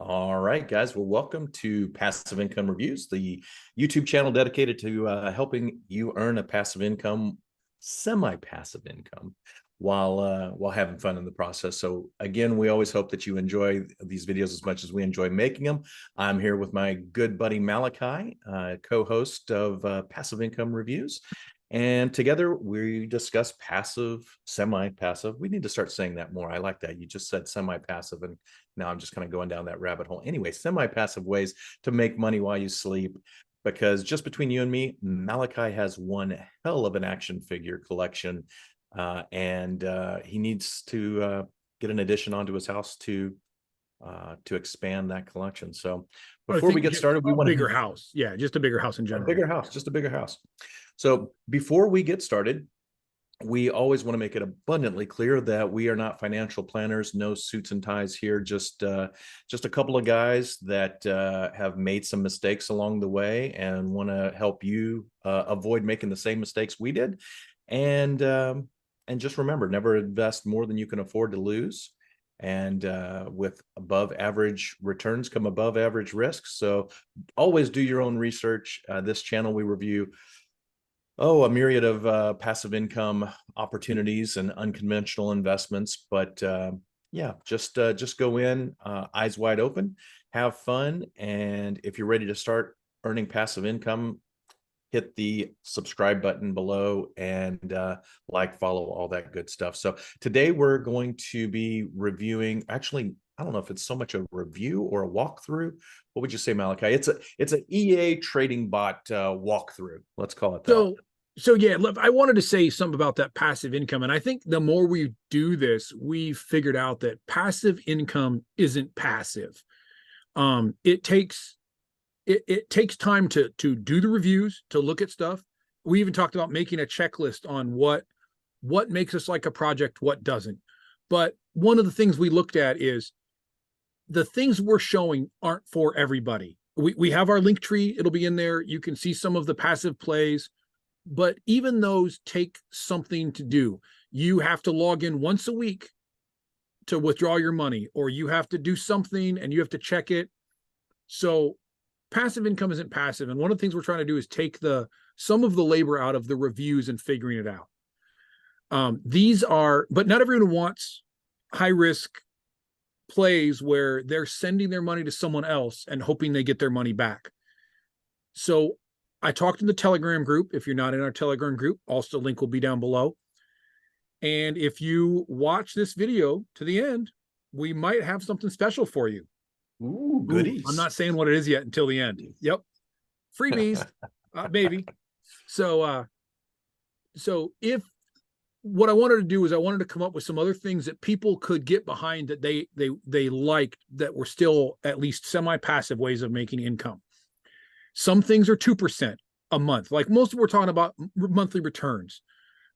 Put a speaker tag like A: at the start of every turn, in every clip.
A: All right, guys. Well, welcome to Passive Income Reviews, the YouTube channel dedicated to helping you earn a passive income, semi-passive income, while having fun in the process. So, again, we always hope that you enjoy these videos as much as we enjoy making them. I'm here with my good buddy Malachi, co-host of Passive Income Reviews. And together we discuss passive, semi-passive. We need to start saying that more. I like that. You just said semi-passive, and now I'm just kind of going down that rabbit hole. Anyway, semi-passive ways to make money while you sleep. Because just between you and me, Malachi has one hell of an action figure collection, and he needs to get an addition onto his house to expand that collection. So before we get started, we want
B: a bigger house. Yeah, just a bigger house in general.
A: A bigger house, just a bigger house. So before we get started, we always want to make it abundantly clear that we are not financial planners, no suits and ties here, just a couple of guys that have made some mistakes along the way and want to help you avoid making the same mistakes we did. And just remember, never invest more than you can afford to lose. And with above average returns come above average risks. So always do your own research. This channel, we review a myriad of passive income opportunities and unconventional investments. But yeah, just go in eyes wide open, have fun. And if you're ready to start earning passive income, hit the subscribe button below and like, follow, all that good stuff. So today we're going to be reviewing, actually, I don't know if it's so much a review or a walkthrough. What would you say, Malachi? It's an EA trading bot walkthrough. Let's call it that.
B: So yeah, look, I wanted to say something about that passive income. And I think the more we do this, we figured out that passive income isn't passive. It takes time to do the reviews, to look at stuff. We even talked about making a checklist on what makes us like a project, what doesn't. But one of the things we looked at is the things we're showing aren't for everybody. We have our link tree. It'll be in there. You can see some of the passive plays, but even those take something to do. You have to log in once a week to withdraw your money, or you have to do something and you have to check it. So passive income isn't passive. And one of the things we're trying to do is take some of the labor out of the reviews and figuring it out. But not everyone wants high risk plays where they're sending their money to someone else and hoping they get their money back. So I talked in the Telegram group. If you're not in our Telegram group, also link will be down below. And if you watch this video to the end, we might have something special for you.
A: Ooh, goodies.
B: I'm not saying what it is yet until the end. Yep. Freebies, maybe. So if what I wanted to do is I wanted to come up with some other things that people could get behind that they liked, that were still at least semi-passive ways of making income. Some things are 2% a month. Like most of we're talking about monthly returns.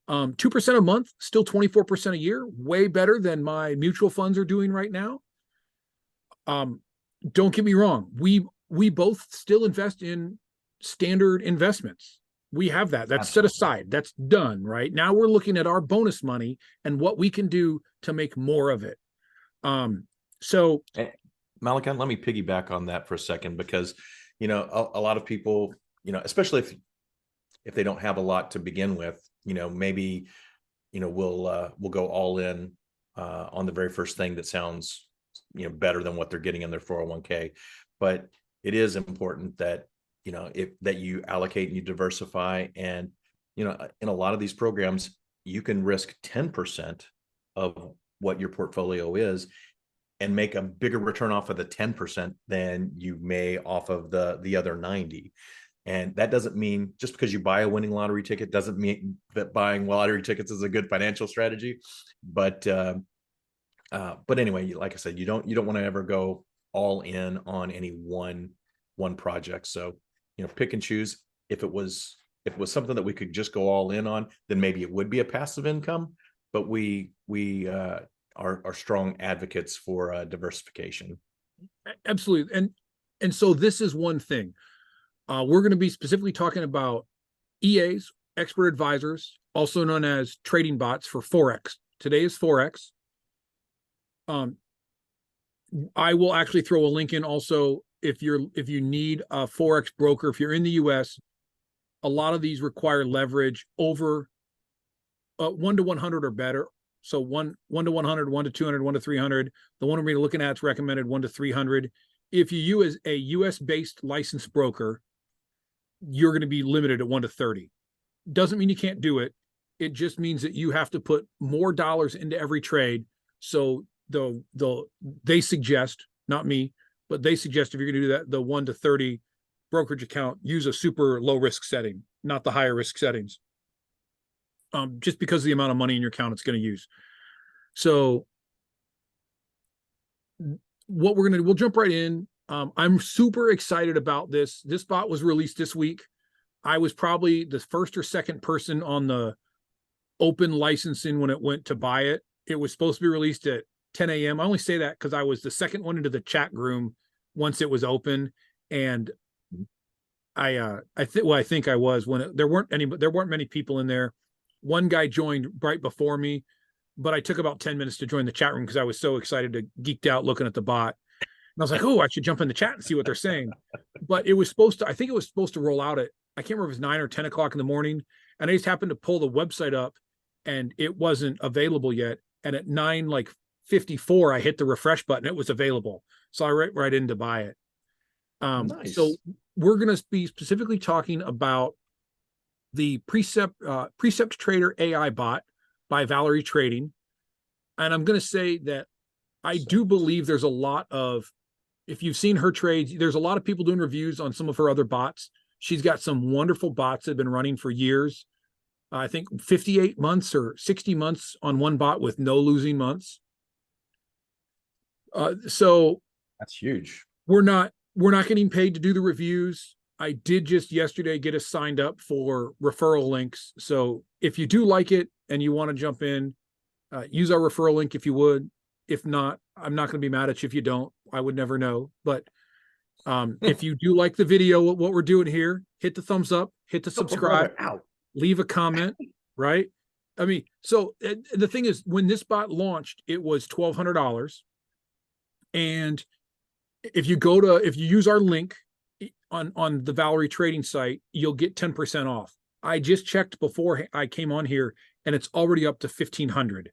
B: 2% a month, still 24% a year, way better than my mutual funds are doing right now. Don't get me wrong. We both still invest in standard investments. We have that. That's Absolutely. Set aside. That's done, right? Now we're looking at our bonus money and what we can do to make more of it. So
A: Malachi, let me piggyback on that for a second, because a lot of people, especially if they don't have a lot to begin with, maybe we'll go all in on the very first thing that sounds better than what they're getting in their 401k. But it is important that that you allocate and you diversify. And in a lot of these programs, you can risk 10% of what your portfolio is and make a bigger return off of the 10% than you may off of the other 90. And that doesn't mean just because you buy a winning lottery ticket doesn't mean that buying lottery tickets is a good financial strategy. But anyway, like I said, you don't want to ever go all in on any one project. So pick and choose. If it was something that we could just go all in on, then maybe it would be a passive income. But we are strong advocates for diversification.
B: Absolutely. And so this is one thing. We're going to be specifically talking about EAs, expert advisors, also known as trading bots for Forex. Today is Forex. I will actually throw a link in also if you need a Forex broker, if you're in the US, a lot of these require leverage over 1 to 100 or better. So one to 100, 1 to 200, 1 to 300. The one we're looking at is recommended 1 to 300. If you use a US based licensed broker, you're going to be limited at 1 to 30. Doesn't mean you can't do it. It just means that you have to put more dollars into every trade. So they suggest, not me, but they suggest if you're going to do that, the 1 to 30 brokerage account, use a super low risk setting, not the higher risk settings. Just because of the amount of money in your account it's going to use. So what we're going to do, we'll jump right in. I'm super excited about this. This bot was released this week. I was probably the first or second person on the open licensing when it went to buy it. It was supposed to be released at 10 a.m. I only say that because I was the second one into the chat room once it was open. And I think I was when there weren't many people in there. One guy joined right before me, but I took about 10 minutes to join the chat room because I was so excited to geeked out looking at the bot. And I was like, oh, I should jump in the chat and see what they're saying. But it was supposed to, I think it was supposed to roll out at, I can't remember if it was 9 or 10 o'clock in the morning. And I just happened to pull the website up and it wasn't available yet. And at 9:54, I hit the refresh button. It was available. So I went right in to buy it.
A: Nice.
B: So we're going to be specifically talking about the Perceptrader AI bot by Valery Trading. And I'm going to say that I do believe there's a lot of, if you've seen her trades, there's a lot of people doing reviews on some of her other bots. She's got some wonderful bots that have been running for years. I think 58 months or 60 months on one bot with no losing months. So
A: that's huge.
B: We're not getting paid to do the reviews. I did just yesterday get us signed up for referral links. So if you do like it and you want to jump in, use our referral link if you would. If not, I'm not going to be mad at you if you don't. I would never know. But if you do like the video, what we're doing here, hit the thumbs up, hit the subscribe, leave a comment, right? I mean, so the thing is, when this bot launched, it was $1,200. And if you use our link on the Valery Trading site, you'll get 10% off. I just checked before I came on here and it's already up to 1,500.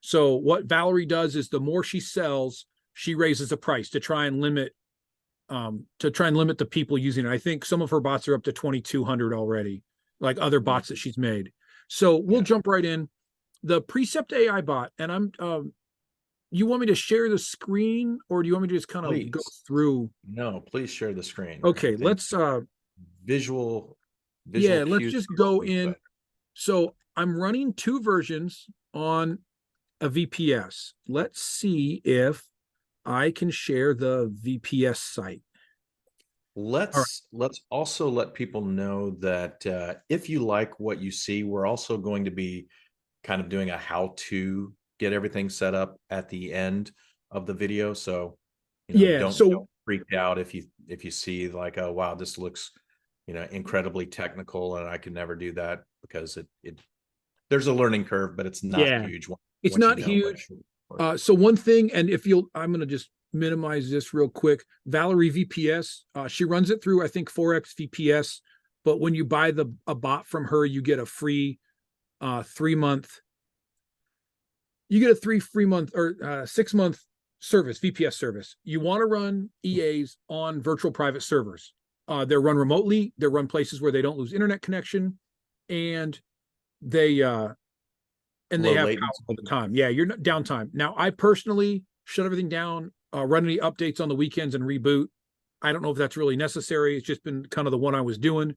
B: So what Valery does is the more she sells, she raises the price to try and limit the people using it. I think some of her bots are up to 2,200 already, like other bots that she's made. So we'll jump right in. The Precept AI bot, and you want me to share the screen or do you want me to just kind of go through?
A: No, please share the screen.
B: Okay, let's
A: visual
B: let's just go in. So I'm running two versions on a VPS. Let's see if I can share the VPS site.
A: Let's also let people know that if you like what you see, we're also going to be kind of doing a how to get everything set up at the end of the video. So, don't freak out if you see like, oh, wow, this looks, incredibly technical and I could never do that, because there's a learning curve, but it's not huge.
B: It's not huge. So one thing, and I'm going to just minimize this real quick. Valery VPS, she runs it through, I think, Forex VPS, but when you buy a bot from her, you get a free 3-month. You get a 3-month or 6-month service, VPS service. You want to run EAs on virtual private servers. They're run remotely. They're run places where they don't lose internet connection, and they have power all the time. Yeah, you're not downtime. Now, I personally shut everything down, run any updates on the weekends and reboot. I don't know if that's really necessary. It's just been kind of the one I was doing.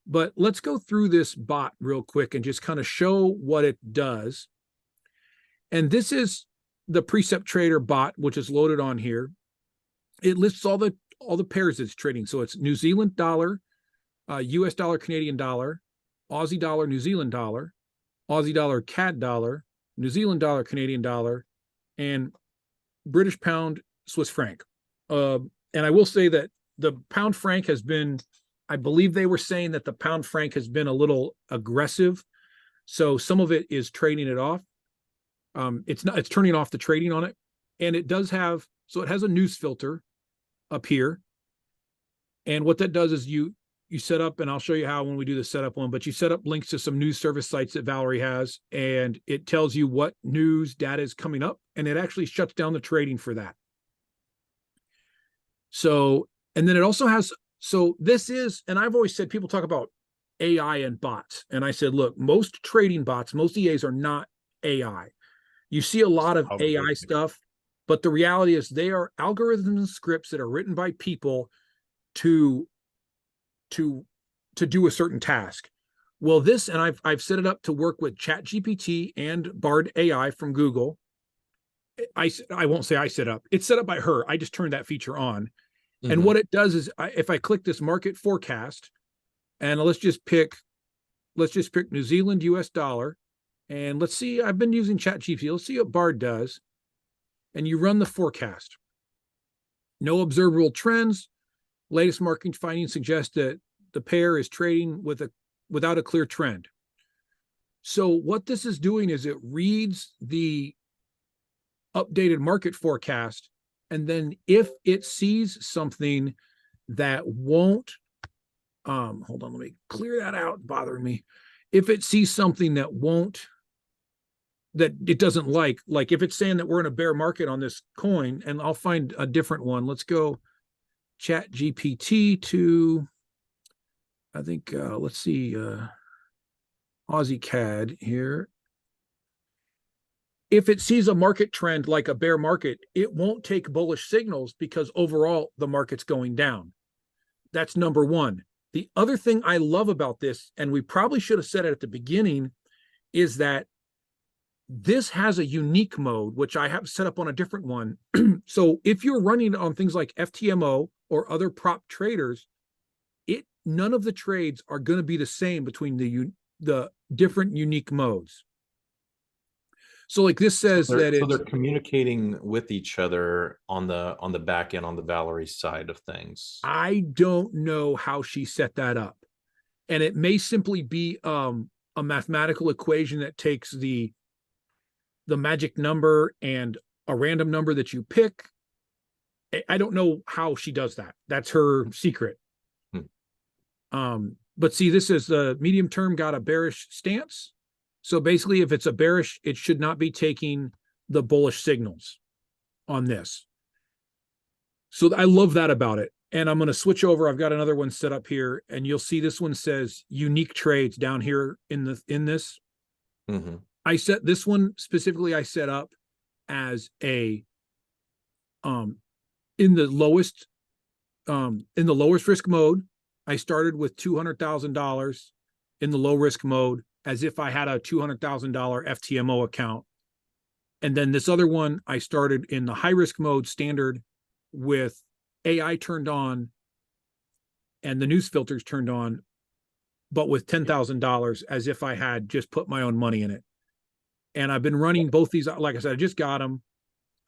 B: But let's go through this bot real quick and just kind of show what it does. And this is the Perceptrader bot, which is loaded on here. It lists all the pairs it's trading. So it's New Zealand dollar, US dollar, Canadian dollar, Aussie dollar, New Zealand dollar, Aussie dollar, CAD dollar, New Zealand dollar, Canadian dollar, and British pound, Swiss franc. And I will say that the pound franc has been, I believe they were saying that the pound franc has been a little aggressive. So some of it is trading it off. It's turning off the trading on it. And it does have So it has a news filter up here. And what that does is you set up, and I'll show you how when we do the setup one, but you set up links to some news service sites that Valery has, and it tells you what news data is coming up, and it actually shuts down the trading for that. So, and then it also has, so this is, and I've always said, people talk about AI and bots. And I said, look, most trading bots, most EAs are not AI. You see a lot of AI stuff, but the reality is they are algorithms and scripts that are written by people to do a certain task. Well, this, and I've set it up to work with ChatGPT and Bard AI from Google. I won't say I set up. It's set up by her. I just turned that feature on. Mm-hmm. And what it does is, if I click this market forecast, and let's just pick New Zealand US dollar, and let's see, I've been using ChatGPT. Let's see what Bard does. And you run the forecast. No observable trends. Latest market findings suggest that the pair is trading without a clear trend. So what this is doing is it reads the updated market forecast, and then if it sees something that won't, hold on, let me clear that out, bothering me. If it sees something that it doesn't like if it's saying that we're in a bear market on this coin, and I'll find a different one. Let's go Chat GPT to, I think, let's see, Aussie CAD here. If it sees a market trend like a bear market, it won't take bullish signals because overall the market's going down. That's number one. The other thing I love about this, and we probably should have said it at the beginning, is that this has a unique mode, which I have set up on a different one. So if you're running on things like FTMO or other prop traders, none of the trades are going to be the same between the different unique modes. So like this says that
A: they're communicating with each other on the back end, on the Valery side of things.
B: I don't know how she set that up. And it may simply be a mathematical equation that takes the magic number and a random number that you pick. I don't know how she does that. That's her secret. But see, this is the medium term got a bearish stance. So basically, if it's a bearish, it should not be taking the bullish signals on this. So I love that about it. And I'm going to switch over. I've got another one set up here, and you'll see this one says unique trades down here in this. Mm-hmm. I set this one specifically. I set up as a in the lowest risk mode. I started with $200,000 in the low risk mode, as if I had a $200,000 FTMO account. And then this other one, I started in the high risk mode standard with AI turned on and the news filters turned on, but with $10,000 as if I had just put my own money in it. And I've been running both these. Like I said, I just got them.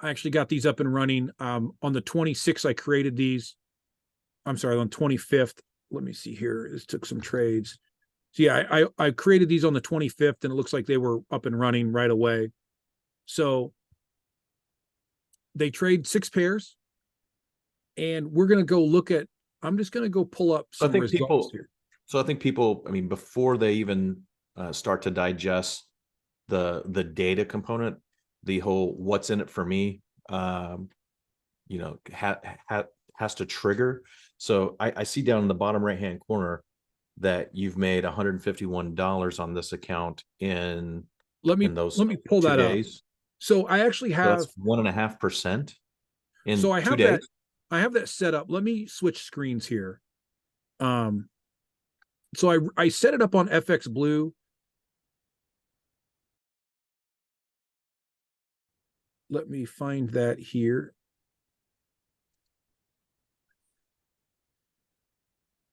B: I actually got these up and running. On the 26th, I created these. I'm sorry, on 25th. Let me see here. This took some trades. So yeah, I created these on the 25th, and it looks like they were up and running right away. So they trade 6 pairs, and we're going to go look at, I'm just going to go pull up some results here.
A: So I think people, I mean, before they even start to digest the data component, the whole what's in it for me, you know, has to trigger. So I see down in the bottom right-hand corner that you've made $151 on this account in
B: let me pull that
A: days.
B: Up. So I actually have,
A: so that's 1.5% in
B: so I
A: 2
B: have
A: days.
B: that, I have that set up. Let me switch screens here. So I set it up on FX Blue. Let me find that here.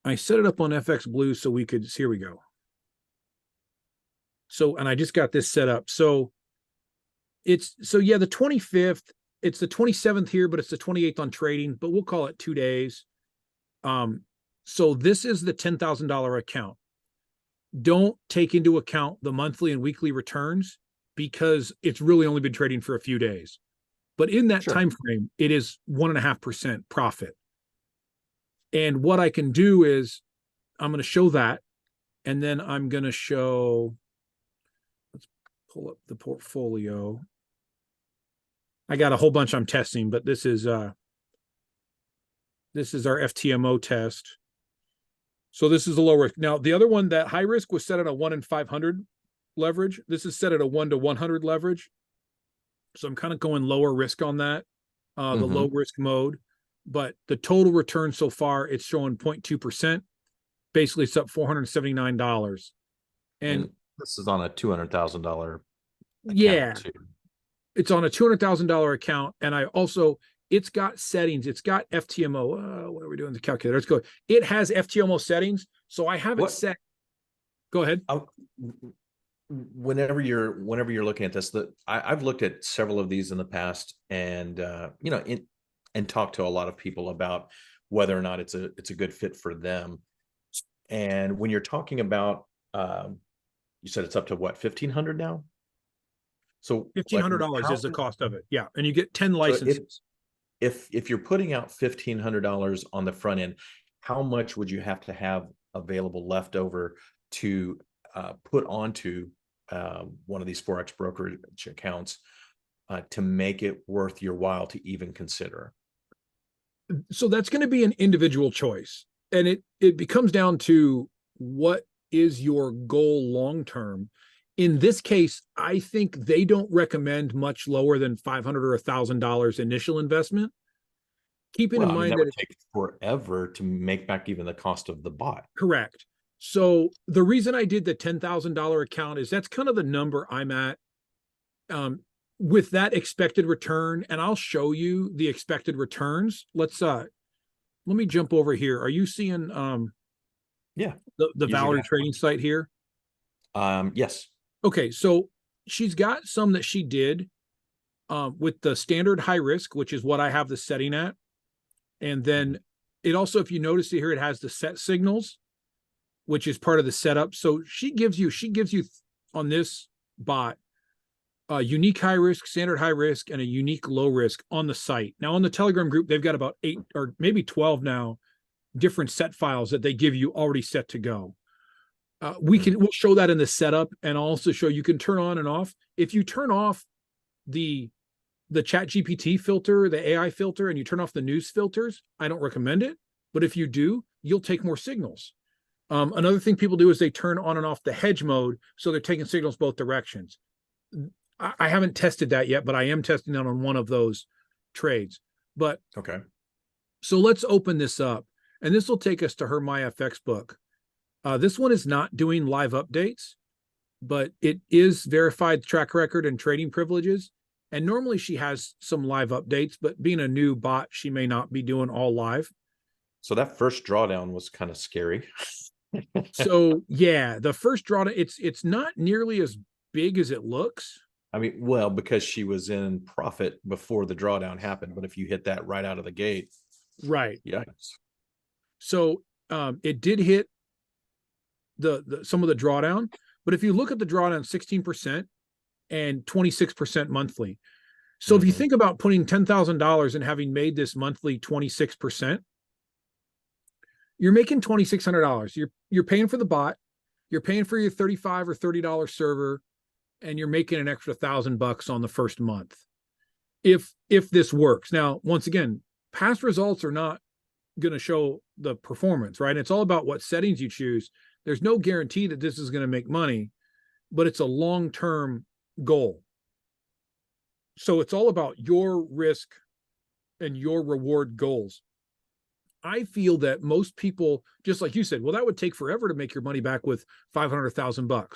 B: I set it up on FX Blue so we could, here we go. So, and I just got this set up. So it's, so yeah, the 25th, it's the 27th here, but it's the 28th on trading, but we'll call it 2 days. So this is the $10,000 account. Don't take into account the monthly and weekly returns because it's really only been trading for a few days. but in that
A: Sure.
B: time frame, it is 1.5% profit. And what I can do is I'm going to show that, and then I'm going to show, let's pull up the portfolio. I got a whole bunch I'm testing, but this is our FTMO test. So this is a low risk. Now, the other one, that high risk, was set at a 1 in 500 leverage. This is set at a 1 to 100 leverage. So I'm kind of going lower risk on that, the low risk mode. But the total return so far, it's showing 0.2%. Basically, it's up $479.
A: And this is on a $200,000
B: yeah,
A: too.
B: It's on a $200,000 account. And I also, it's got settings. It's got FTMO. What are we doing? The calculator. Let's go. It has FTMO settings. So I have it set. Go ahead.
A: Whenever you're looking at this, I've looked at several of these in the past, and and talked to a lot of people about whether or not it's a good fit for them. And when you're talking about, you said it's up to what, 1,500 now? So
B: $1,500 is the cost of it. Yeah, and you get 10 licenses.
A: So if you're putting out $1,500 on the front end, how much would you have to have available left over to put onto one of these Forex brokerage accounts to make it worth your while to even consider?
B: So that's going to be an individual choice, and it becomes down to what is your goal long term. In this case, I think they don't recommend much lower than $500 or $1,000 initial investment. Keeping in mind
A: that
B: that
A: would take forever to make back even the cost of the bot.
B: Correct. So the reason I did the $10,000 account is that's kind of the number I'm at with that expected return. And I'll show you the expected returns. Let me jump over here. Are you seeing
A: yeah,
B: the Valery Trading site here?
A: Yes.
B: Okay, so she's got some that she did with the standard high risk, which is what I have the setting at. And then it also, if you notice here, it has the set signals, which is part of the setup. So she gives you on this bot a unique high risk, standard high risk, and a unique low risk on the site. Now on the Telegram group, they've got about 8 or maybe 12 now different set files that they give you already set to go. We'll show that in the setup, and I'll also show you can turn on and off. If you turn off the chat GPT filter, the AI filter, and you turn off the news filters, I don't recommend it. But if you do, you'll take more signals. Another thing people do is they turn on and off the hedge mode, so they're taking signals both directions. I haven't tested that yet, but I am testing that on one of those trades. But
A: okay,
B: so let's open this up, and this will take us to her MyFX book. This one is not doing live updates, but it is verified track record and trading privileges. And normally she has some live updates, but being a new bot, she may not be doing all live.
A: So that first drawdown was kind of scary.
B: So yeah, the first drawdown, it's not nearly as big as it looks.
A: I mean, well, because she was in profit before the drawdown happened, but if you hit that right out of the gate,
B: right?
A: Yikes.
B: So it did hit the some of the drawdown, but if you look at the drawdown, 16% and 26% monthly. So if you think about putting $10,000 and having made this monthly 26%, you're making $2,600. You're paying for the bot, you're paying for your $35 or $30 server, and you're making an extra $1,000 on the first month. If this works. Now, once again, past results are not going to show the performance, right? It's all about what settings you choose. There's no guarantee that this is going to make money, but it's a long-term goal. So it's all about your risk and your reward goals. I feel that most people, just like you said, well, that would take forever to make your money back with $500,000.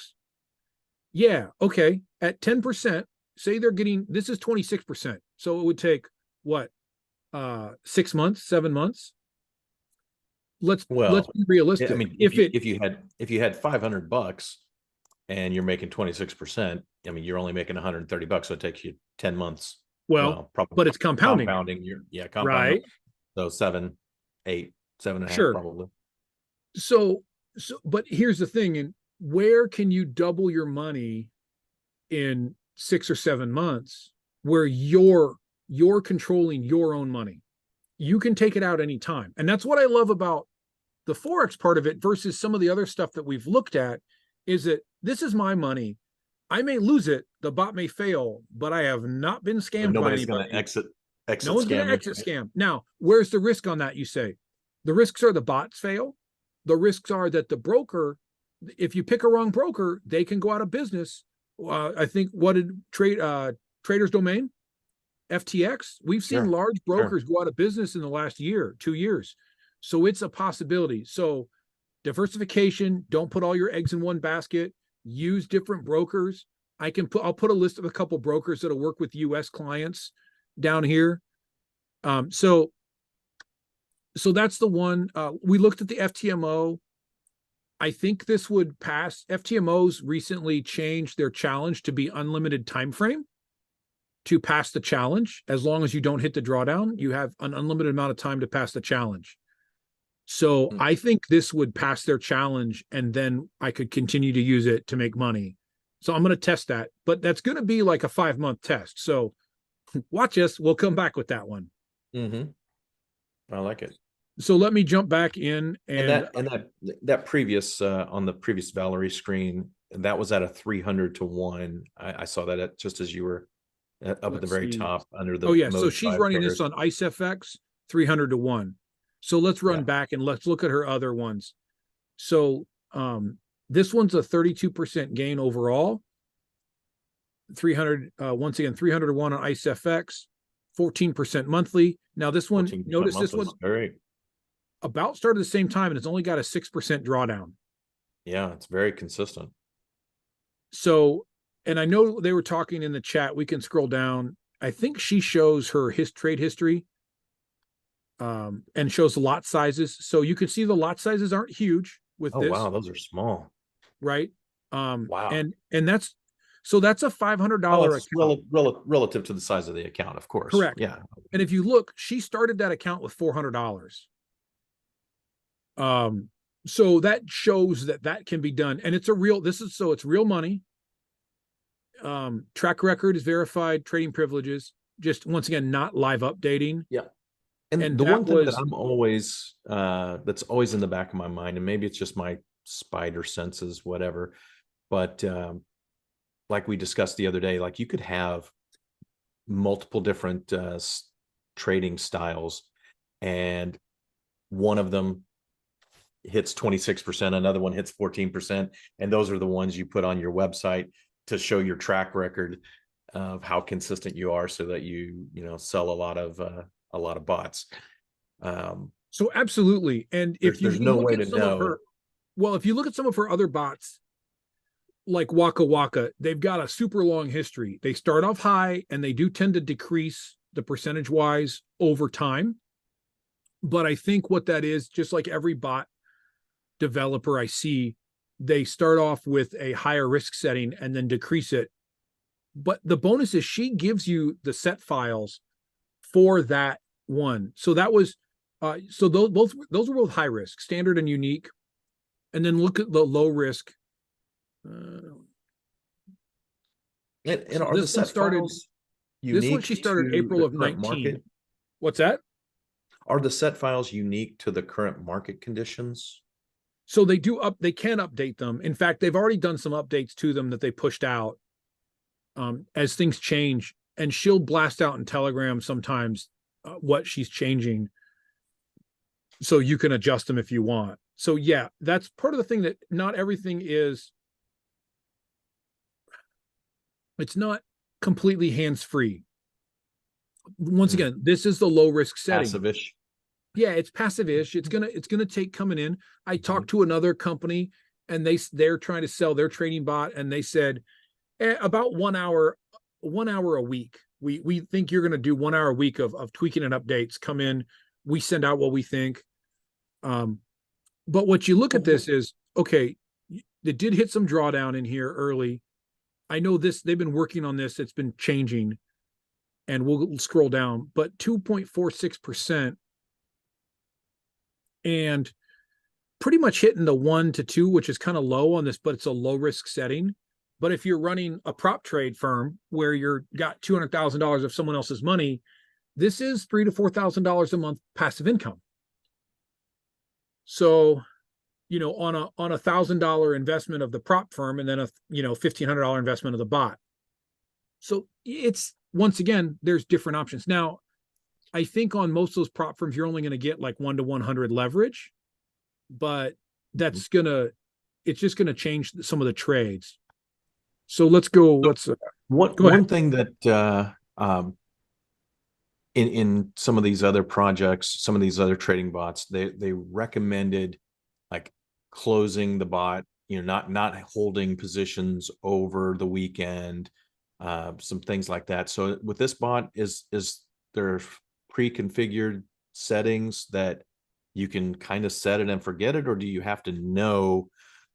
B: Yeah, okay. At 10%, say they're getting, this is 26%. So it would take what, 6 months, 7 months? Let's be realistic.
A: I mean, if you had $500 and you're making 26%, I mean, you're only making $130, so it takes you 10 months.
B: Well, probably, but it's compounding.
A: Compounding, compounding.
B: Right.
A: So 7, 8, 7.5,
B: sure.
A: probably.
B: So, but here's the thing: and where can you double your money in 6 or 7 months? Where your you're controlling your own money. You can take it out anytime. And that's what I love about the Forex part of it versus some of the other stuff that we've looked at, is that this is my money. I may lose it, the bot may fail, but I have not been
A: But
B: scammed by
A: nobody's going
B: anybody.
A: to exit
B: No one's going
A: scam
B: to
A: you,
B: exit
A: right?
B: scam. Now, where's the risk on that, you say? The risks are the bots fail. The risks are that the broker, if you pick a wrong broker, they can go out of business. I think, what did Trader's Domain, FTX? We've seen
A: Sure,
B: large
A: sure.
B: brokers go out of business in the last year, 2 years. So it's a possibility. So diversification, don't put all your eggs in one basket. Use different brokers. I'll put a list of a couple brokers that'll work with US clients down here. So that's the one. We looked at the FTMO. I think this would pass. FTMOs recently changed their challenge to be unlimited time frame to pass the challenge. As long as you don't hit the drawdown, you have an unlimited amount of time to pass the challenge. So I think this would pass their challenge, and then I could continue to use it to make money. So I'm going to test that, but that's going to be like a 5-month test. So watch us. We'll come back with that one.
A: I like it.
B: So let me jump back in, and
A: that previous on the previous Valery screen, that was at a 300 to 1. I saw that just as you were up at the very top under the.
B: Oh yeah, so she's running this on IceFX 300 to 1. So let's run back and let's look at her other ones. So this one's a 32% gain overall. 300 once again 300 to 1 on IceFX, 14% monthly. Now this one, notice this one about started the same time, and it's only got a 6% drawdown.
A: Yeah, it's very consistent.
B: So, and I know they were talking in the chat. We can scroll down. I think she shows her trade history, and shows the lot sizes. So you can see the lot sizes aren't huge with this.
A: Oh wow, those are small,
B: right?
A: Wow,
B: and that's a $500 account
A: relative to the size of the account, of course.
B: Correct.
A: Yeah.
B: And if you look, she started that account with $400. So that shows that can be done, and it's real money. Track record is verified, trading privileges, just once again not live updating.
A: Yeah. And the one thing that I'm always that's always in the back of my mind, and maybe it's just my spider senses, whatever, but like we discussed the other day, like you could have multiple different trading styles, and one of them hits 26%, another one hits 14%, and those are the ones you put on your website to show your track record of how consistent you are, so that you sell a lot of bots.
B: So absolutely. And if
A: there's no way to know.
B: If you look at some of her other bots, like Waka Waka, they've got a super long history. They start off high and they do tend to decrease the percentage wise over time. But I think what that is, just like every bot developer I see, they start off with a higher risk setting and then decrease it. But the bonus is she gives you the set files for that one. So that was so those were both high risk, standard and unique. And then look at the low risk.
A: And are the set files unique?
B: This one she started April of 19. Market? What's that?
A: Are the set files unique to the current market conditions?
B: So they can update them. In fact, they've already done some updates to them that they pushed out as things change. And she'll blast out in Telegram sometimes what she's changing, so you can adjust them if you want. So yeah, that's part of the thing, that not everything is, it's not completely hands-free. Once again, this is the low risk setting.
A: Passive-ish.
B: Yeah, it's passive-ish. It's gonna take coming in. I talked to another company, and they're trying to sell their trading bot, and they said about 1 hour a week. We think you're gonna do 1 hour a week of tweaking and updates. Come in, we send out what we think. But what you look at this is, okay, it did hit some drawdown in here early. I know this, they've been working on this, it's been changing, and we'll scroll down, but 2.46%, and pretty much hitting the 1 to 2, which is kind of low on this, but it's a low risk setting. But if you're running a prop trade firm where you're got $200,000 of someone else's money, this is $3,000 to $4,000 a month passive income. So, you know, on a $1,000 investment of the prop firm, and then a $1,500 investment of the bot. So it's, once again, there's different options. Now, I think on most of those prop firms, you're only going to get like 1 to 100 leverage, but that's it's just gonna change some of the trades. So let's go. Let's go
A: One
B: ahead.
A: thing that in some of these other projects, some of these other trading bots, they recommended like closing the bot, not holding positions over the weekend, some things like that. So with this bot, is there pre-configured settings that you can kind of set it and forget it, or do you have to know,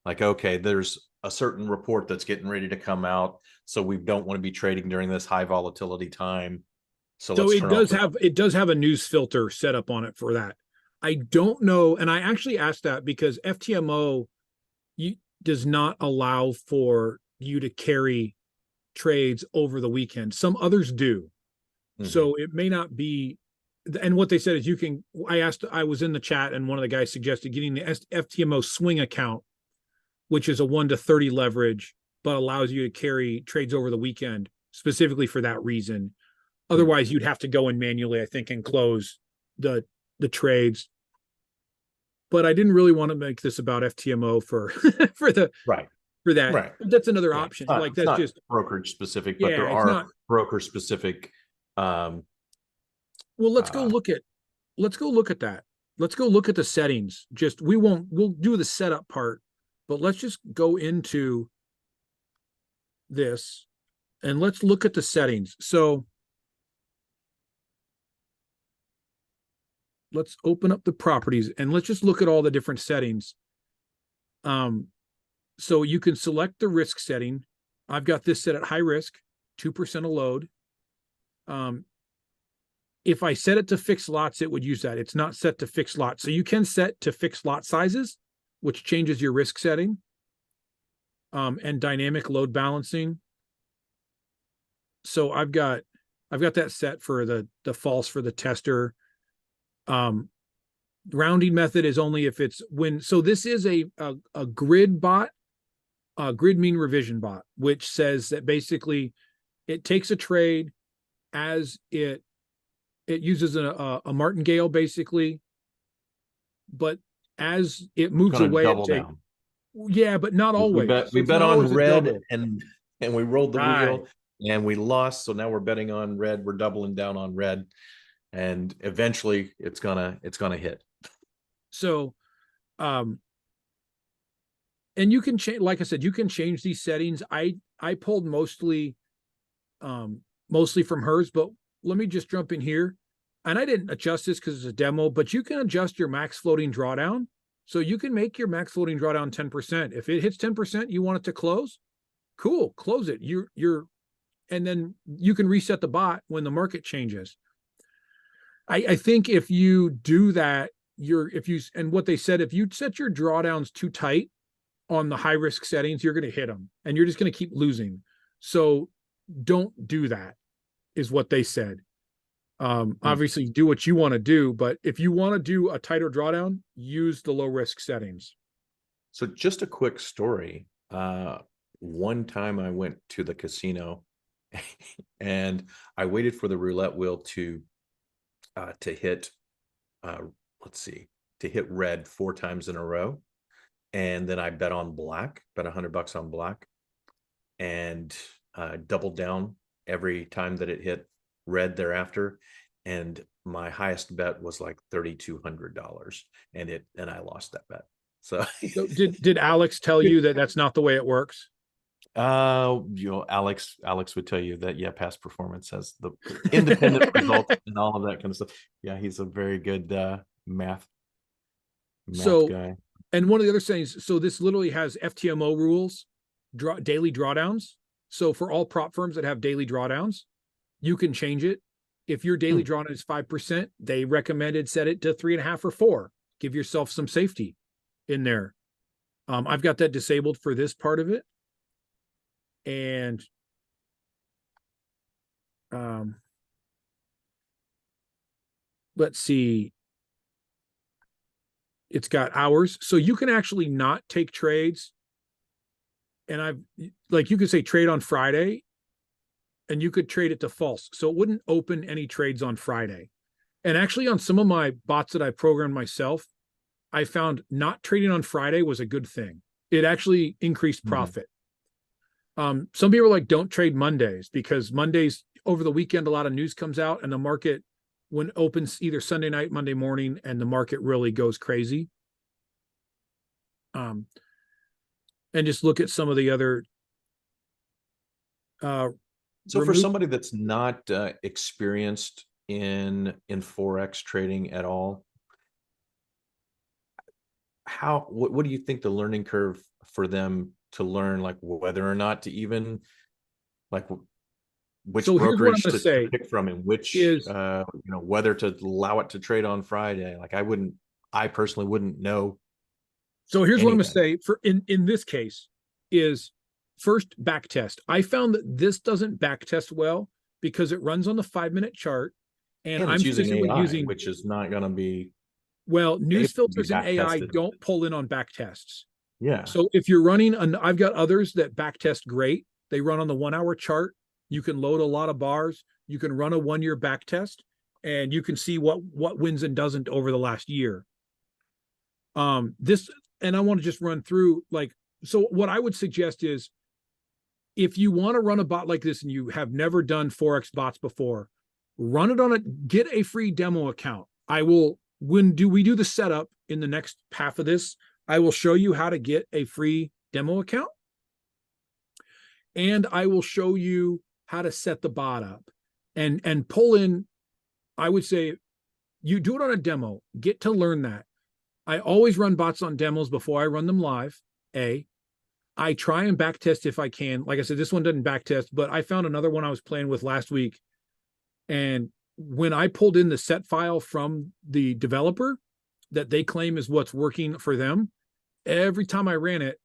A: like, okay, there's a certain report that's getting ready to come out, so we don't want to be trading during this high volatility time, so let's turn off
B: it does have a news filter set up on it for that. I don't know, and I actually asked that because FTMO does not allow for you to carry trades over the weekend. Some others do. So it may not be, and what they said is I was in the chat and one of the guys suggested getting the FTMO swing account, which is a 1 to 30 leverage, but allows you to carry trades over the weekend specifically for that reason. Otherwise, you'd have to go in manually, I think, and close the trades. But I didn't really want to make this about FTMO for for that.
A: Right.
B: That's another option.
A: Like, that's just brokerage specific, but there are broker specific.
B: Well, let's go look at that. Let's go look at the settings. We'll do the setup part, but let's just go into this and let's look at the settings. So let's open up the properties and let's just look at all the different settings. So you can select the risk setting. I've got this set at high risk, 2% of load. If I set it to fixed lots, it would use that. It's not set to fixed lots. So you can set to fixed lot sizes, which changes your risk setting, and dynamic load balancing. So I've got that set for the false for the tester. Rounding method is only if it's so this is a grid bot, grid mean revision bot, which says that basically it takes a trade as it uses a martingale basically, but as it moves away, but not always.
A: We bet on red and we rolled the wheel and we lost. So now we're betting on red. We're doubling down on red, and eventually it's gonna hit.
B: So, and you can change, like I said, you can change these settings. I pulled mostly from hers, but let me just jump in here. And I didn't adjust this because it's a demo, but you can adjust your max floating drawdown. So you can make your max floating drawdown 10%. If it hits 10%, you want it to close, cool, close it. And then you can reset the bot when the market changes. I think if you do that, and what they said, if you set your drawdowns too tight on the high risk settings, you're going to hit them and you're just going to keep losing. So don't do that, is what they said. Obviously do what you want to do, but if you want to do a tighter drawdown, use the low risk settings.
A: So just a quick story. One time I went to the casino and I waited for the roulette wheel to hit, to hit red 4 times in a row. And then I bet on black, bet $100 on black, and doubled down every time that it hit red thereafter. And my highest bet was like $3,200, and I lost that bet. So
B: did Alex tell you that that's not the way it works?
A: Alex would tell you that, past performance has the independent results and all of that kind of stuff. Yeah, he's a very good math guy.
B: And one of the other things, so this literally has FTMO rules, daily drawdowns. So for all prop firms that have daily drawdowns, you can change it. If your daily drawdown is 5%, they recommended set it to 3.5 or 4. Give yourself some safety in there. I've got that disabled for this part of it. And let's see, it's got hours. So you can actually not take trades. And I've, like, you could say trade on Friday and you could trade it to false. So it wouldn't open any trades on Friday. And actually on some of my bots that I programmed myself, I found not trading on Friday was a good thing. It actually increased profit. Some people are like, don't trade Mondays, because Mondays over the weekend, a lot of news comes out and the market, when it opens either Sunday night, Monday morning, and the market really goes crazy. And just look at some of the other.
A: So for somebody that's not experienced in Forex trading at all, what do you think the learning curve for them to learn, like whether or not to even, like, which brokerage to pick from, and which whether to allow it to trade on Friday? Like, I personally wouldn't know.
B: So here's what I'm going to say for in this case is, first, back test. I found that this doesn't back test well because it runs on the 5-minute chart, and I'm
A: using AI, which is not going to be,
B: well, news filters and AI don't pull in on back tests.
A: Yeah.
B: So if you're running, I've got others that back test great. They run on the 1-hour chart. You can load a lot of bars. You can run a 1-year back test, and you can see what wins and doesn't over the last year. And I want to just run through, like, so what I would suggest is, if you want to run a bot like this and you have never done Forex bots before, run it on get a free demo account. When we do the setup in the next half of this, I will show you how to get a free demo account. And I will show you how to set the bot up and pull in. I would say you do it on a demo, get to learn that. I always run bots on demos before I run them live. I try and back test if I can. Like I said, this one doesn't back test, but I found another one I was playing with last week. And when I pulled in the set file from the developer that they claim is what's working for them, every time I ran it,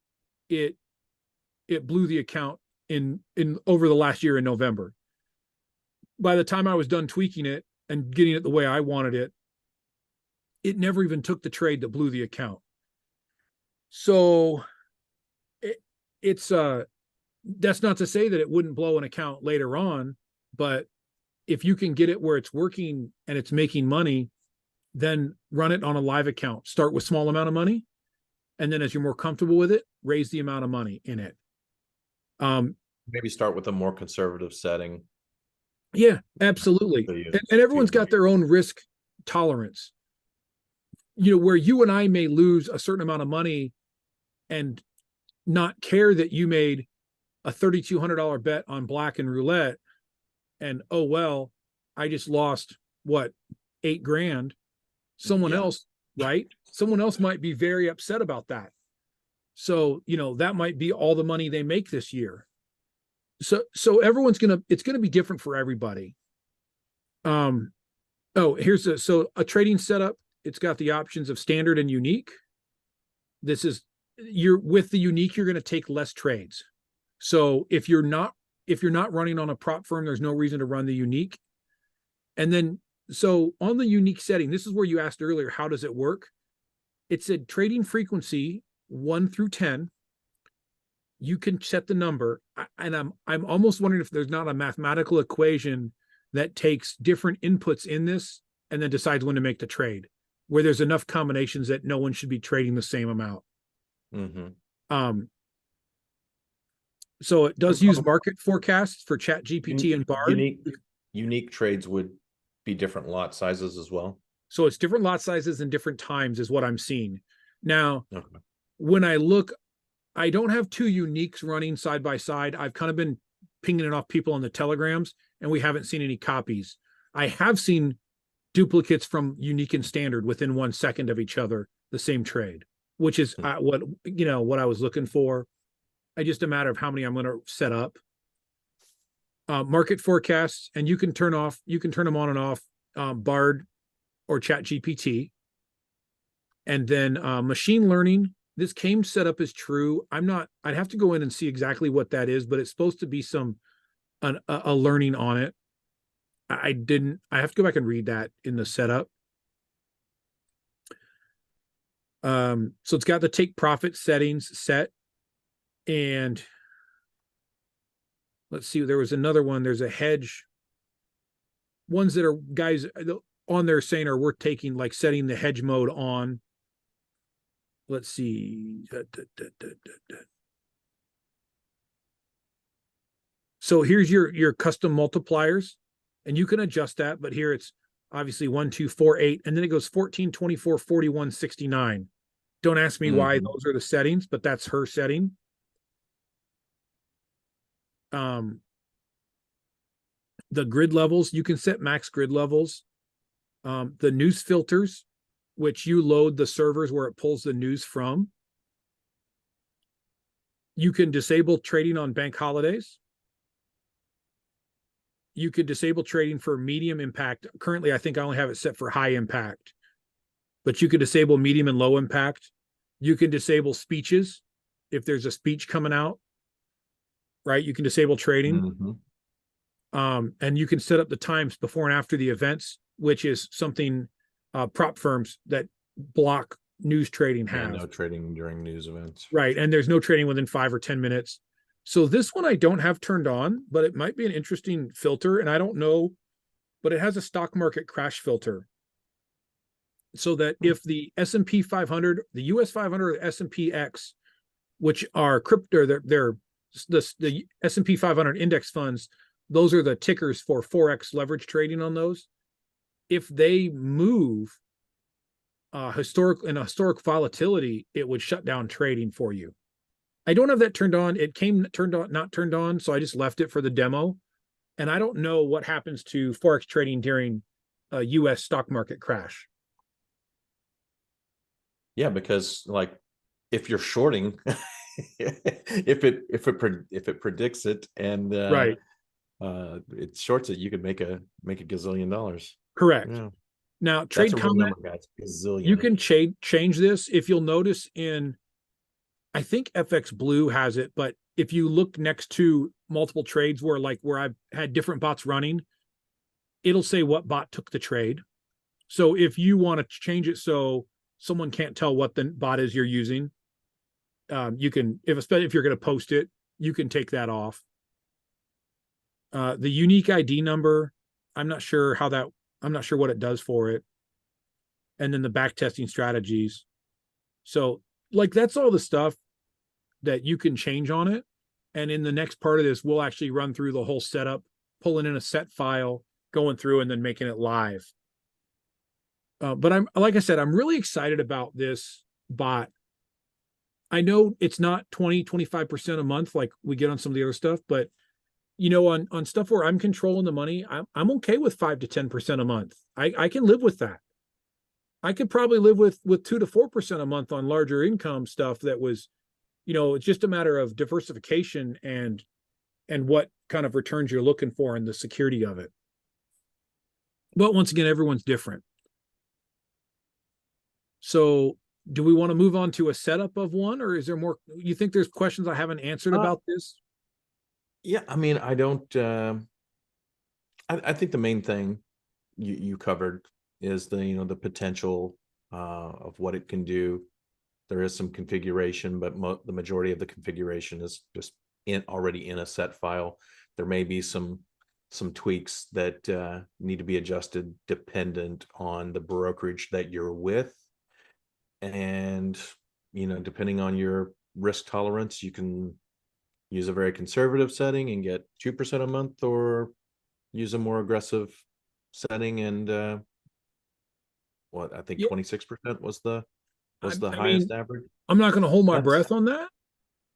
B: it blew the account in over the last year in November. By the time I was done tweaking it and getting it the way I wanted it, it never even took the trade that blew the account. So it's that's not to say that it wouldn't blow an account later on, but if you can get it where it's working and it's making money, then run it on a live account. Start with small amount of money, and then as you're more comfortable with it, raise the amount of money in it.
A: Maybe start with a more conservative setting.
B: Yeah, absolutely. And everyone's got their own risk tolerance. Where you and I may lose a certain amount of money and not care that you made a $3,200 bet on black and roulette, and oh well, I just lost what, $8,000. Someone else, right? Someone else might be very upset about that. So that might be all the money they make this year. So it's gonna be different for everybody. Here's a trading setup. It's got the options of standard and unique. With the unique, you're going to take less trades. So if you're not running on a prop firm, there's no reason to run the unique. And then, so on the unique setting, this is where you asked earlier, how does it work? It said trading frequency 1 through 10. You can set the number, and I'm almost wondering if there's not a mathematical equation that takes different inputs in this and then decides when to make the trade, where there's enough combinations that no one should be trading the same amount. So it does use market forecasts for ChatGPT and Bard.
A: Unique trades would be different lot sizes as well.
B: So it's different lot sizes and different times is what I'm seeing. Now, when I look, I don't have two uniques running side by side. I've kind of been pinging it off people on the telegrams, and we haven't seen any copies. I have seen duplicates from unique and standard within 1 second of each other, the same trade, which is what I was looking for. It's just a matter of how many I'm going to set up. Market forecasts, and you can turn them on and off, Bard or ChatGPT. And then machine learning, this came set up as true. I'd have to go in and see exactly what that is, but it's supposed to be a learning on it. I have to go back and read that in the setup. So it's got the take profit settings set. And let's see, there was another one. There's a hedge. Ones that are guys on there saying are worth taking, like setting the hedge mode on. Let's see. So here's your custom multipliers, and you can adjust that, but here it's obviously 1, 2, 4, 8, and then it goes 14, 24, 41, 69. Don't ask me why those are the settings, but that's her setting. The grid levels, you can set max grid levels. The news filters, which you load the servers where it pulls the news from. You can disable trading on bank holidays. You could disable trading for medium impact. Currently, I think I only have it set for high impact, but you could disable medium and low impact. You can disable speeches if there's a speech coming out, right? You can disable trading. And you can set up the times before and after the events, which is something prop firms that block news trading have.
A: Yeah, no trading during news events.
B: Right. And there's no trading within 5 or 10 minutes. So this one I don't have turned on, but it might be an interesting filter. And I don't know, but it has a stock market crash filter. So that if the S&P 500, the US 500, or the S&P X, which are crypto, they're the S&P 500 index funds, those are the tickers for Forex leverage trading on those. If they move historic volatility, it would shut down trading for you. I don't have that turned on. It came turned on, not turned on, so I just left it for the demo. And I don't know what happens to Forex trading during a US stock market crash.
A: Yeah, because like if you're shorting, if it predicts it and
B: Right.
A: it shorts it, you could make a gazillion dollars.
B: Correct.
A: Yeah.
B: Now,
A: That's
B: trade
A: a real
B: comment,
A: number, guys. Gazillion.
B: you can change this. If you'll notice in, I think FX Blue has it, but if you look next to multiple trades where I've had different bots running, it'll say what bot took the trade. So if you want to change it so someone can't tell what the bot is you're using, you can, especially if you're going to post it, you can take that off. The unique ID number, I'm not sure what it does for it. And then the back testing strategies. So like that's all the stuff that you can change on it. And in the next part of this, we'll actually run through the whole setup, pulling in a set file, going through and then making it live. But like I said, I'm really excited about this bot. I know it's not 20, 25% a month like we get on some of the other stuff, but on stuff where I'm controlling the money, I'm okay with 5 to 10% a month. I can live with that. I could probably live with 2 to 4% a month on larger income stuff that was, it's just a matter of diversification and what kind of returns you're looking for and the security of it. But once again, everyone's different. So do we want to move on to a setup of one, or is there more? You think there's questions I haven't answered about this?
A: Yeah, I mean, I don't. I think the main thing you covered is the potential of what it can do. There is some configuration, but the majority of the configuration is just already in a set file. There may be some tweaks that need to be adjusted dependent on the brokerage that you're with, and depending on your risk tolerance, you can use a very conservative setting and get 2% a month, or use a more aggressive setting and I think 26% was the highest average.
B: I'm not going to hold my breath on that.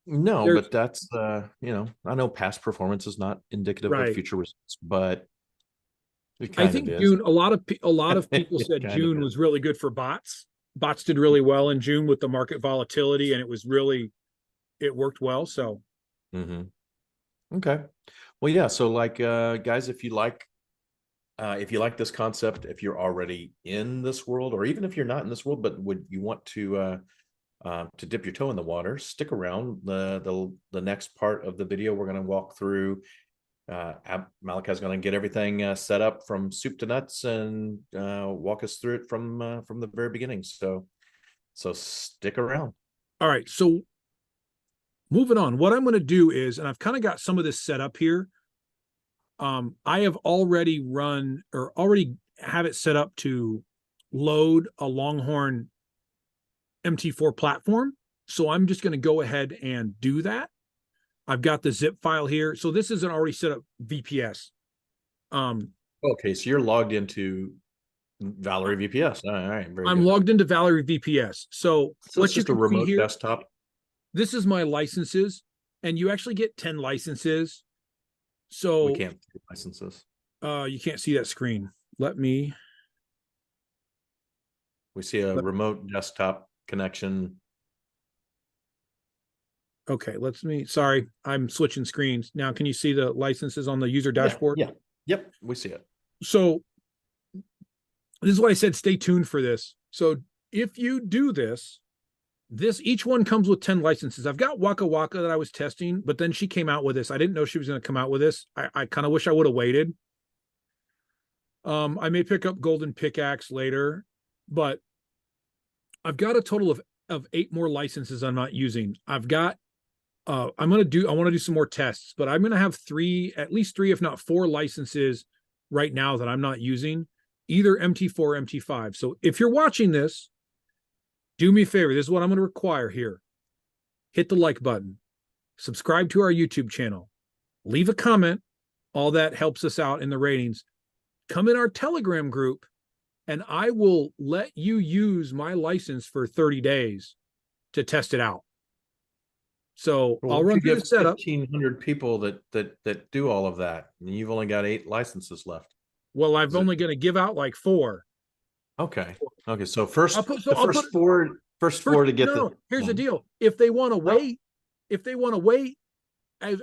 A: No, but that's I know past performance is not indicative of future results, but
B: I think June, a lot of people said June was really good for bots. Bots did really well in June with the market volatility, and it worked well. So
A: okay. Well, yeah. So like guys, if you like this concept, if you're already in this world, or even if you're not in this world, but would you want to dip your toe in the water, stick around. The next part of the video, we're going to walk through. Malachi's going to get everything set up from soup to nuts and walk us through it from the very beginning. So So stick around.
B: All right. So moving on, what I'm going to do is, and I've kind of got some of this set up here. I have already run or already have it set up to load a Longhorn MT4 platform. So I'm just going to go ahead and do that. I've got the zip file here. So this is an already set up VPS.
A: Okay, so you're logged into Valery VPS. All right, very
B: I'm
A: good.
B: logged into Valery VPS. So what
A: it's
B: you
A: just a
B: can see
A: remote
B: here,
A: desktop.
B: this is my licenses, and you actually get 10 licenses. So
A: We can't see licenses.
B: You can't see that screen. Let me.
A: We see a remote desktop connection.
B: Okay, sorry, I'm switching screens. Now, can you see the licenses on the user dashboard?
A: Yeah. Yep, we see it.
B: So this is why I said stay tuned for this. So if you do this, each one comes with 10 licenses. I've got Waka Waka that I was testing, but then she came out with this. I didn't know she was going to come out with this. I kind of wish I would have waited. I may pick up Golden Pickaxe later, but I've got a total of 8 more licenses I'm not using. I've got I want to do some more tests, but I'm going to have at least three, if not 4 licenses right now that I'm not using, either MT4 or MT5. So if you're watching this, do me a favor. This is what I'm going to require here. Hit the like button, subscribe to our YouTube channel, leave a comment. All that helps us out in the ratings. Come in our Telegram group, and I will let you use my license for 30 days to test it out. So I'll run through the setup.
A: 1,500 people that do all of that, and you've only got 8 licenses left.
B: Well, I'm only going to give out like 4.
A: Okay. So first four to get
B: Here's the deal. If they want to wait,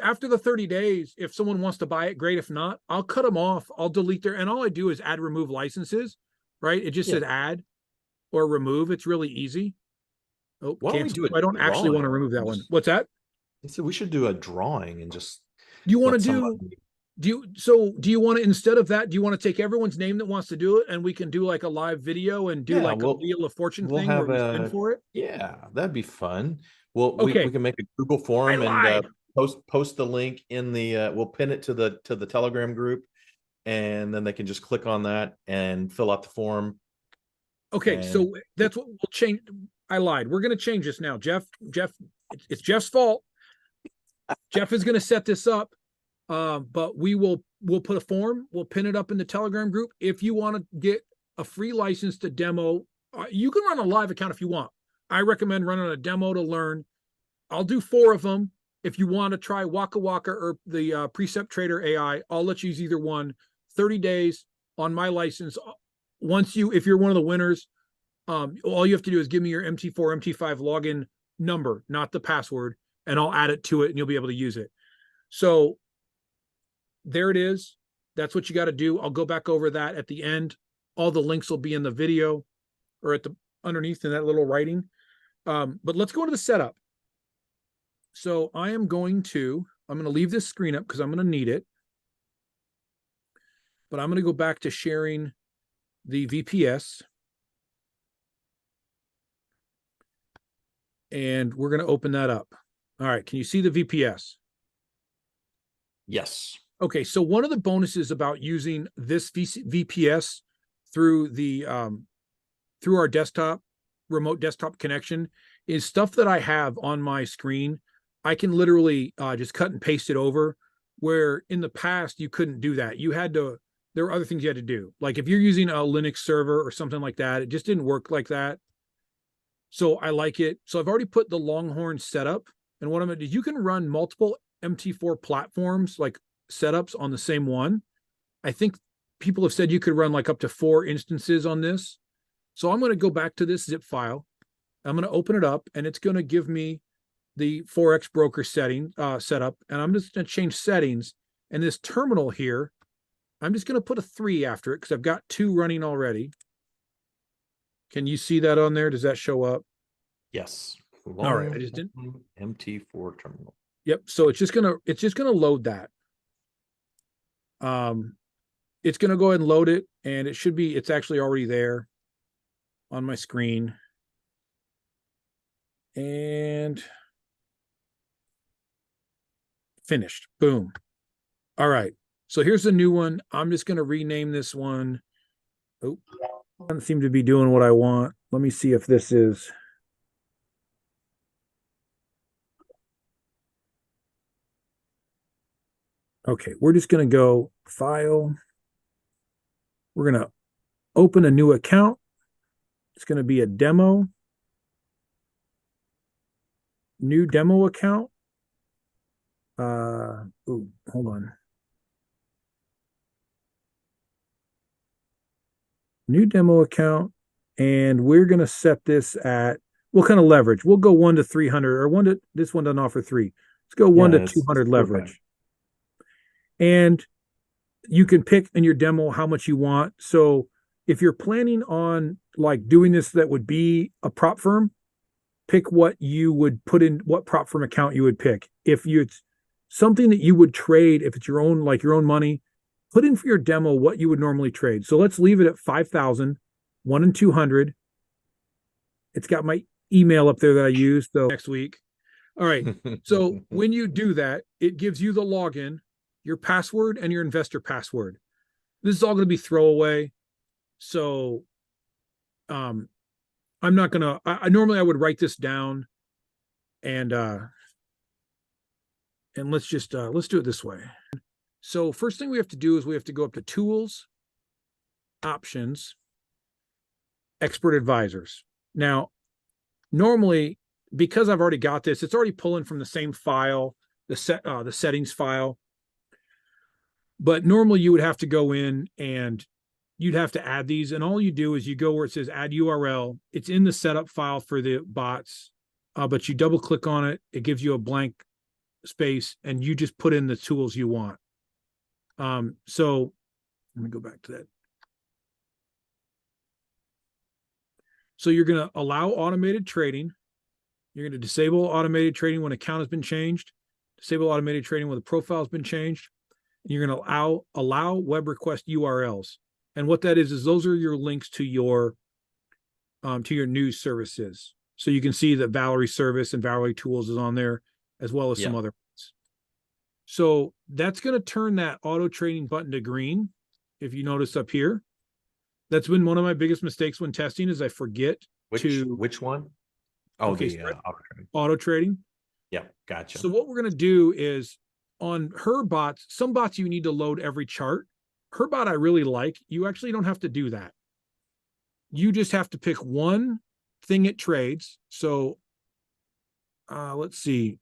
B: after the 30 days, if someone wants to buy it, great. If not, I'll cut them off. I'll delete and all I do is add remove licenses, right? It just says add or remove. It's really easy. Oh, cancel. I don't actually want to remove that one. What's that?
A: So we should do a drawing and just.
B: Do you want to do you want to, instead of that, do you want to take everyone's name that wants to do it, and we can do like a live video and do a Wheel of Fortune thing where we spin for it?
A: Yeah, that'd be fun. Well,
B: okay.
A: we can make a Google form and post the link in the we'll pin it to the Telegram group, and then they can just click on that and fill out the form.
B: Okay, so that's what we'll change. I lied. We're going to change this now. Jeff, it's Jeff's fault. Jeff is going to set this up, but we'll put a form. We'll pin it up in the Telegram group. If you want to get a free license to demo, you can run a live account if you want. I recommend running a demo to learn. I'll do 4 of them. If you want to try Waka Waka or the Perceptrader AI, I'll let you use either one. 30 days on my license. If you're one of the winners, all you have to do is give me your MT4, MT5 login number, not the password, and I'll add it to it and you'll be able to use it. So there it is. That's what you got to do. I'll go back over that at the end. All the links will be in the video or underneath in that little writing. But let's go into the setup. So I'm going to leave this screen up because I'm going to need it. But I'm going to go back to sharing the VPS. And we're going to open that up. All right. Can you see the VPS?
A: Yes.
B: Okay. So one of the bonuses about using this VPS through through our remote desktop connection is stuff that I have on my screen. I can literally just cut and paste it over, where in the past you couldn't do that. There were other things you had to do. Like if you're using a Linux server or something like that, it just didn't work like that. So I like it. So I've already put the Longhorn setup, and what I'm going to do, you can run multiple MT4 platforms, like setups on the same one. I think people have said you could run like up to 4 instances on this. So I'm going to go back to this zip file. I'm going to open it up, and it's going to give me the Forex broker setup, and I'm just going to change settings. And this terminal here, I'm just going to put a 3 after it because I've got 2 running already. Can you see that on there? Does that show up?
A: Yes.
B: All right. I just didn't.
A: MT4 terminal.
B: Yep. So it's just gonna load that. It's gonna go ahead and load it, and it's actually already there on my screen. And finished. Boom. All right. So here's the new one. I'm just going to rename this one. Oh, doesn't seem to be doing what I want. Let me see if this is. Okay, we're just going to go File. We're going to open a new account. It's going to be a demo. New demo account. Hold on. New demo account. And we're going to set this at, what kind of leverage? We'll go 1 to 300 or this one doesn't offer 3. Let's go 1 to 200 leverage. And you can pick in your demo how much you want. So if you're planning on like doing this, that would be a prop firm, pick what you would put in, what prop firm account you would pick. If it's something that you would trade, if it's your own, like your own money, put in for your demo what you would normally trade. So let's leave it at 5,000, 1 in 200. It's got my email up there that I use. So next week. All right. So when you do that, it gives you the login, your password, and your investor password. This is all going to be throwaway. So I'm not going to, normally I would write this down and let's just, let's do it this way. So first thing we have to do is we have to go up to Tools, Options, Expert Advisors. Now, normally, because I've already got this, it's already pulling from the same file, the settings file. But normally you would have to go in and you'd have to add these. And all you do is you go where it says add URL. It's in the setup file for the bots, but you double click on it. It gives you a blank space and you just put in the tools you want. So let me go back to that. So you're going to allow automated trading. You're going to disable automated trading when account has been changed. Disable automated trading when the profile has been changed. And you're going to allow web request URLs. And what that is those are your links to your news services. So you can see that Valery Service and Valery Tools is on there, as well as some other ones. So that's going to turn that auto trading button to green. If you notice up here, that's been one of my biggest mistakes when testing is I forget
A: which one? Oh,
B: okay,
A: the auto trading.
B: Auto trading.
A: Yeah, gotcha.
B: So what we're going to do is on her bots, some bots you need to load every chart. Her bot I really like. You actually don't have to do that. You just have to pick one thing it trades. So let's see.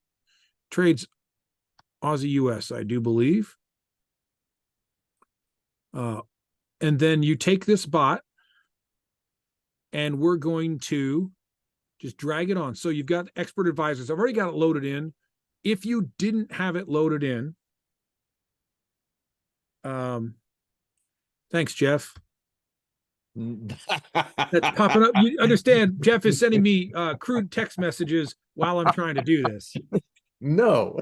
B: Trades Aussie US, I do believe. And then you take this bot and we're going to just drag it on. So you've got expert advisors. I've already got it loaded in. If you didn't have it loaded in, thanks, Jeff. That's popping up. You understand, Jeff is sending me crude text messages while I'm trying to do this.
A: No,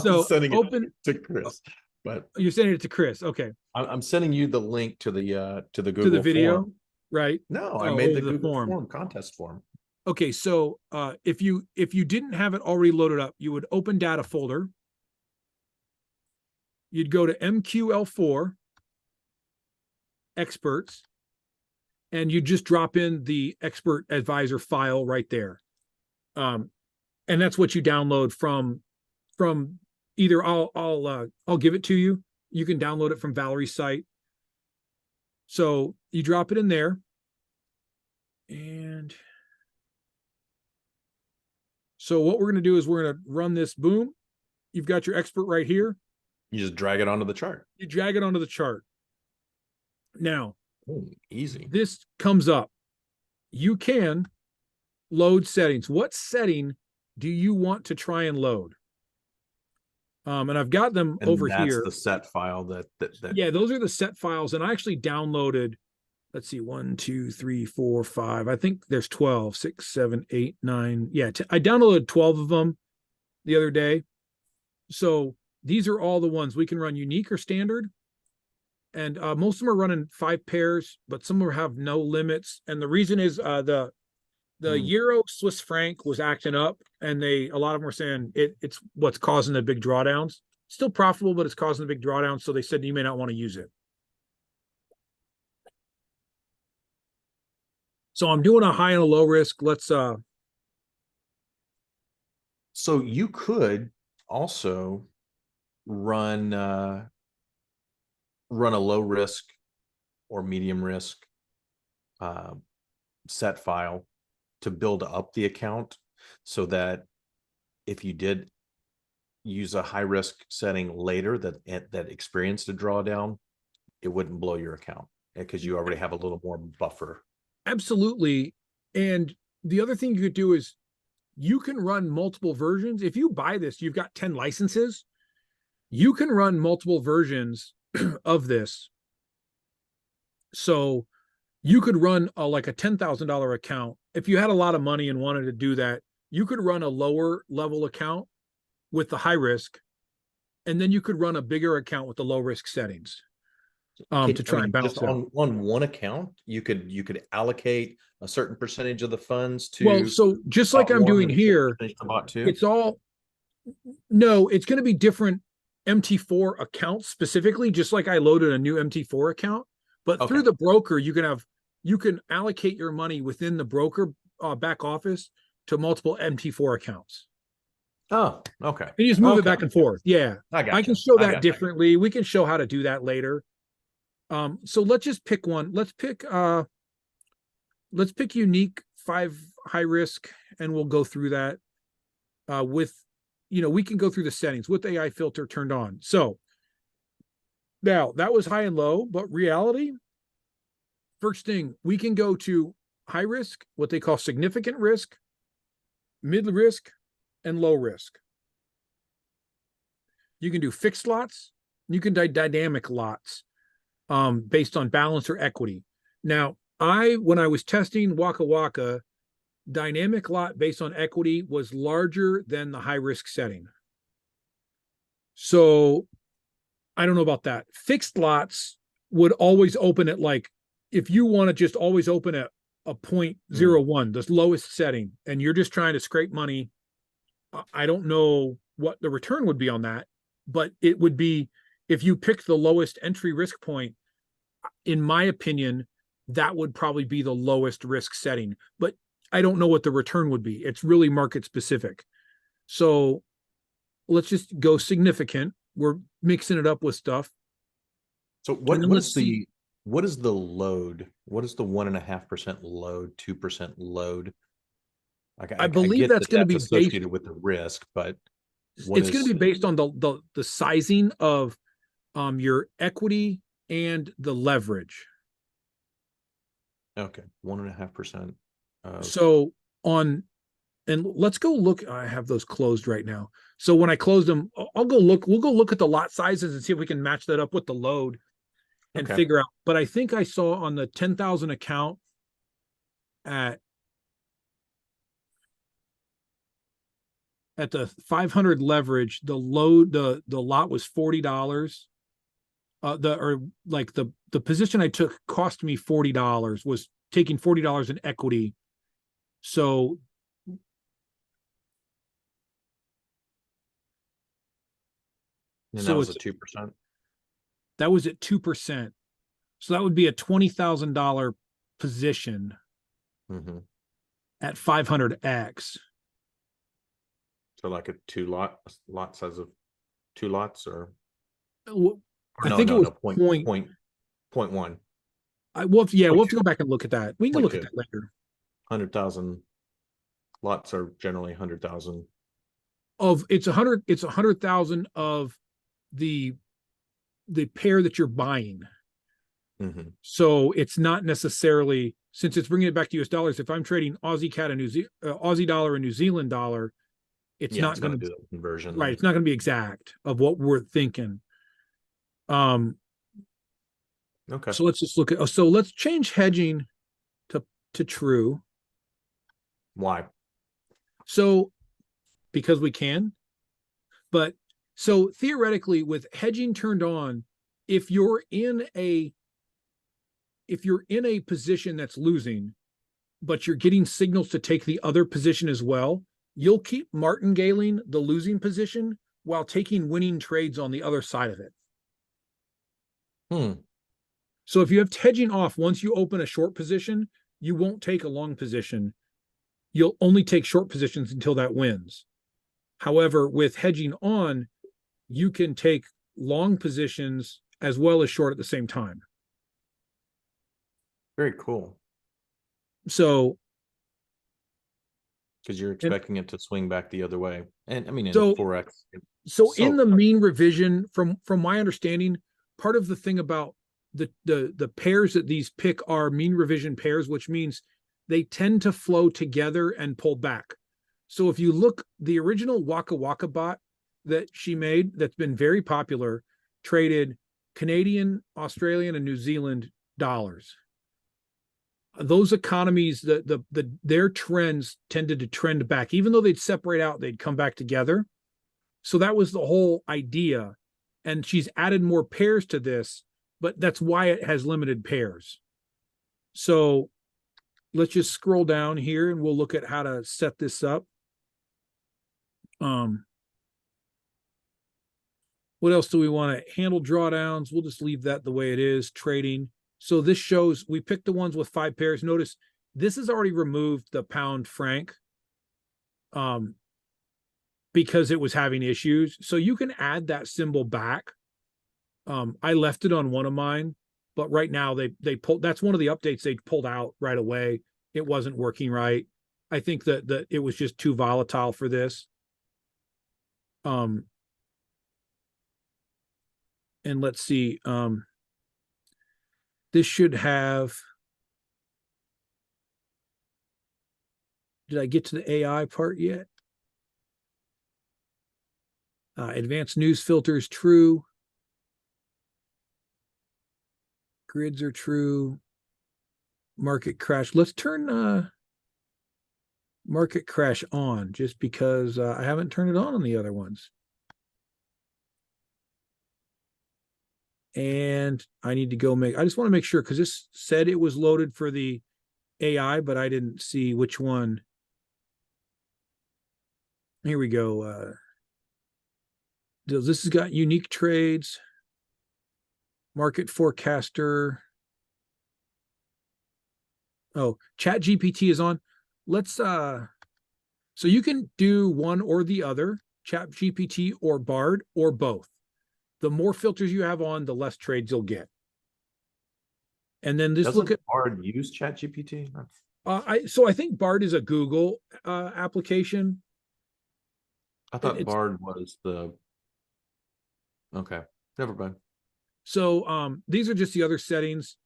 B: so
A: sending
B: open
A: it to Chris, but
B: you're sending it to Chris. Okay,
A: I'm sending you the link to the Google
B: video,
A: form.
B: right?
A: No, I made the Google form contest form.
B: Okay, so if you didn't have it already loaded up, you would open data folder. You'd go to MQL4 experts, and you just drop in the expert advisor file right there. And that's what you download from either I'll give it to you. You can download it from Valery's site. So you drop it in there. And so what we're going to do is we're going to run this. Boom. You've got your expert right here.
A: You just drag it onto the chart.
B: You drag it onto the chart. Now,
A: easy.
B: This comes up. You can load settings. What setting do you want to try and load? And I've got them over here.
A: That's the set file that.
B: Yeah, those are the set files. And I actually downloaded, let's see, 1, 2, 3, 4, 5. I think there's 12, 6, 7, 8, 9. Yeah, I downloaded 12 of them the other day. So these are all the ones we can run unique or standard. And most of them are running 5 pairs, but some of them have no limits. And the reason is the the euro Swiss franc was acting up, and a lot of them were saying it's what's causing the big drawdowns. Still profitable, but it's causing the big drawdowns. So they said you may not want to use it. So I'm doing a high and a low risk. Let's
A: So you could also run a low risk or medium risk set file to build up the account, so that if you did use a high risk setting later that experienced a drawdown, it wouldn't blow your account because you already have a little more buffer.
B: Absolutely. And the other thing you could do is you can run multiple versions. If you buy this, you've got 10 licenses. You can run multiple versions of this. So you could run like a $10,000 account. If you had a lot of money and wanted to do that, you could run a lower level account with the high risk, and then you could run a bigger account with the low risk settings to try and balance
A: just
B: it out.
A: on one account, you could allocate a certain percentage of the funds to.
B: Well, so just like I'm doing here, it's all, no, it's going to be different MT4 accounts specifically, just like I loaded a new MT4 account, but through the broker, you can allocate your money within the broker back office to multiple MT4 accounts.
A: Oh, okay.
B: And you just move it back and forth. Yeah. I can show that differently. We can show how to do that later. So let's just pick one. Let's pick unique 5 high risk, and we'll go through that with, we can go through the settings with AI filter turned on. So now that was high and low, but reality, first thing, we can go to high risk, what they call significant risk, mid risk, and low risk. You can do fixed lots. You can do dynamic lots based on balance or equity. Now, when I was testing Waka Waka, dynamic lot based on equity was larger than the high risk setting. So I don't know about that. Fixed lots would always open at, like, if you want to just always open at a 0.01, the lowest setting, and you're just trying to scrape money, I don't know what the return would be on that, but it would be, if you pick the lowest entry risk point, in my opinion, that would probably be the lowest risk setting, but I don't know what the return would be. It's really market specific. So let's just go significant. We're mixing it up with stuff.
A: So what is the load? What is the 1.5% load, 2% load?
B: I believe that's going to be
A: associated with the risk, but
B: it's going to be based on the sizing of your equity and the leverage.
A: Okay, 1.5%.
B: So and let's go look. I have those closed right now. So when I close them, I'll go look. We'll go look at the lot sizes and see if we can match that up with the load and figure out. But I think I saw on the 10,000 account at the 500 leverage, the load, the lot was $40. The position I took cost me $40, was taking $40 in equity. So
A: that was at 2%.
B: That was at 2%. So that would be a $20,000 position at 500x.
A: So like a lot size of 2 lots, or
B: I think it was
A: 0.1.
B: We'll have to go back and look at that. We can look at that later.
A: 100,000 lots are generally 100,000.
B: It's 100,000 of the pair that you're buying. So it's not necessarily, since it's bringing it back to US dollars, if I'm trading Aussie CAD and Aussie dollar and New Zealand dollar, it's not going to
A: do the conversion.
B: Right. It's not going to be exact of what we're thinking. Okay. So let's just look at, so let's change hedging to true.
A: Why?
B: So because we can, but so theoretically with hedging turned on, if you're in a position that's losing, but you're getting signals to take the other position as well, you'll keep martingaling the losing position while taking winning trades on the other side of it. So if you have hedging off, once you open a short position, you won't take a long position. You'll only take short positions until that wins. However, with hedging on, you can take long positions as well as short at the same time.
A: Very cool.
B: So,
A: because you're expecting it to swing back the other way. And I mean, in
B: so
A: Forex.
B: So in the mean revision, from my understanding, part of the thing about the pairs that these pick are mean revision pairs, which means they tend to flow together and pull back. So if you look, the original Waka Waka bot that she made, that's been very popular, traded Canadian, Australian, and New Zealand dollars. Those economies, their trends tended to trend back, even though they'd separate out, they'd come back together. So that was the whole idea. And she's added more pairs to this, but that's why it has limited pairs. So let's just scroll down here and we'll look at how to set this up. What else do we want to handle? Drawdowns. We'll just leave that the way it is. Trading. So this shows we picked the ones with 5 pairs. Notice this has already removed the pound franc. Because it was having issues. So you can add that symbol back. I left it on one of mine, but right now they pulled, that's one of the updates they pulled out right away. It wasn't working right. I think that it was just too volatile for this. And let's see. This should have, did I get to the AI part yet? Advanced news filters, true. Grids are true. Market crash. Let's turn market crash on just because I haven't turned it on the other ones. And I need to go I just want to make sure because this said it was loaded for the AI, but I didn't see which one. Here we go. This has got unique trades, market forecaster. Oh, Chat GPT is on. Let's so you can do one or the other, Chat GPT or Bard or both. The more filters you have on, the less trades you'll get. And then just look at
A: Bard use Chat GPT.
B: So I think Bard is a Google application.
A: I thought Bard was the okay. Never mind.
B: So these are just the other settings.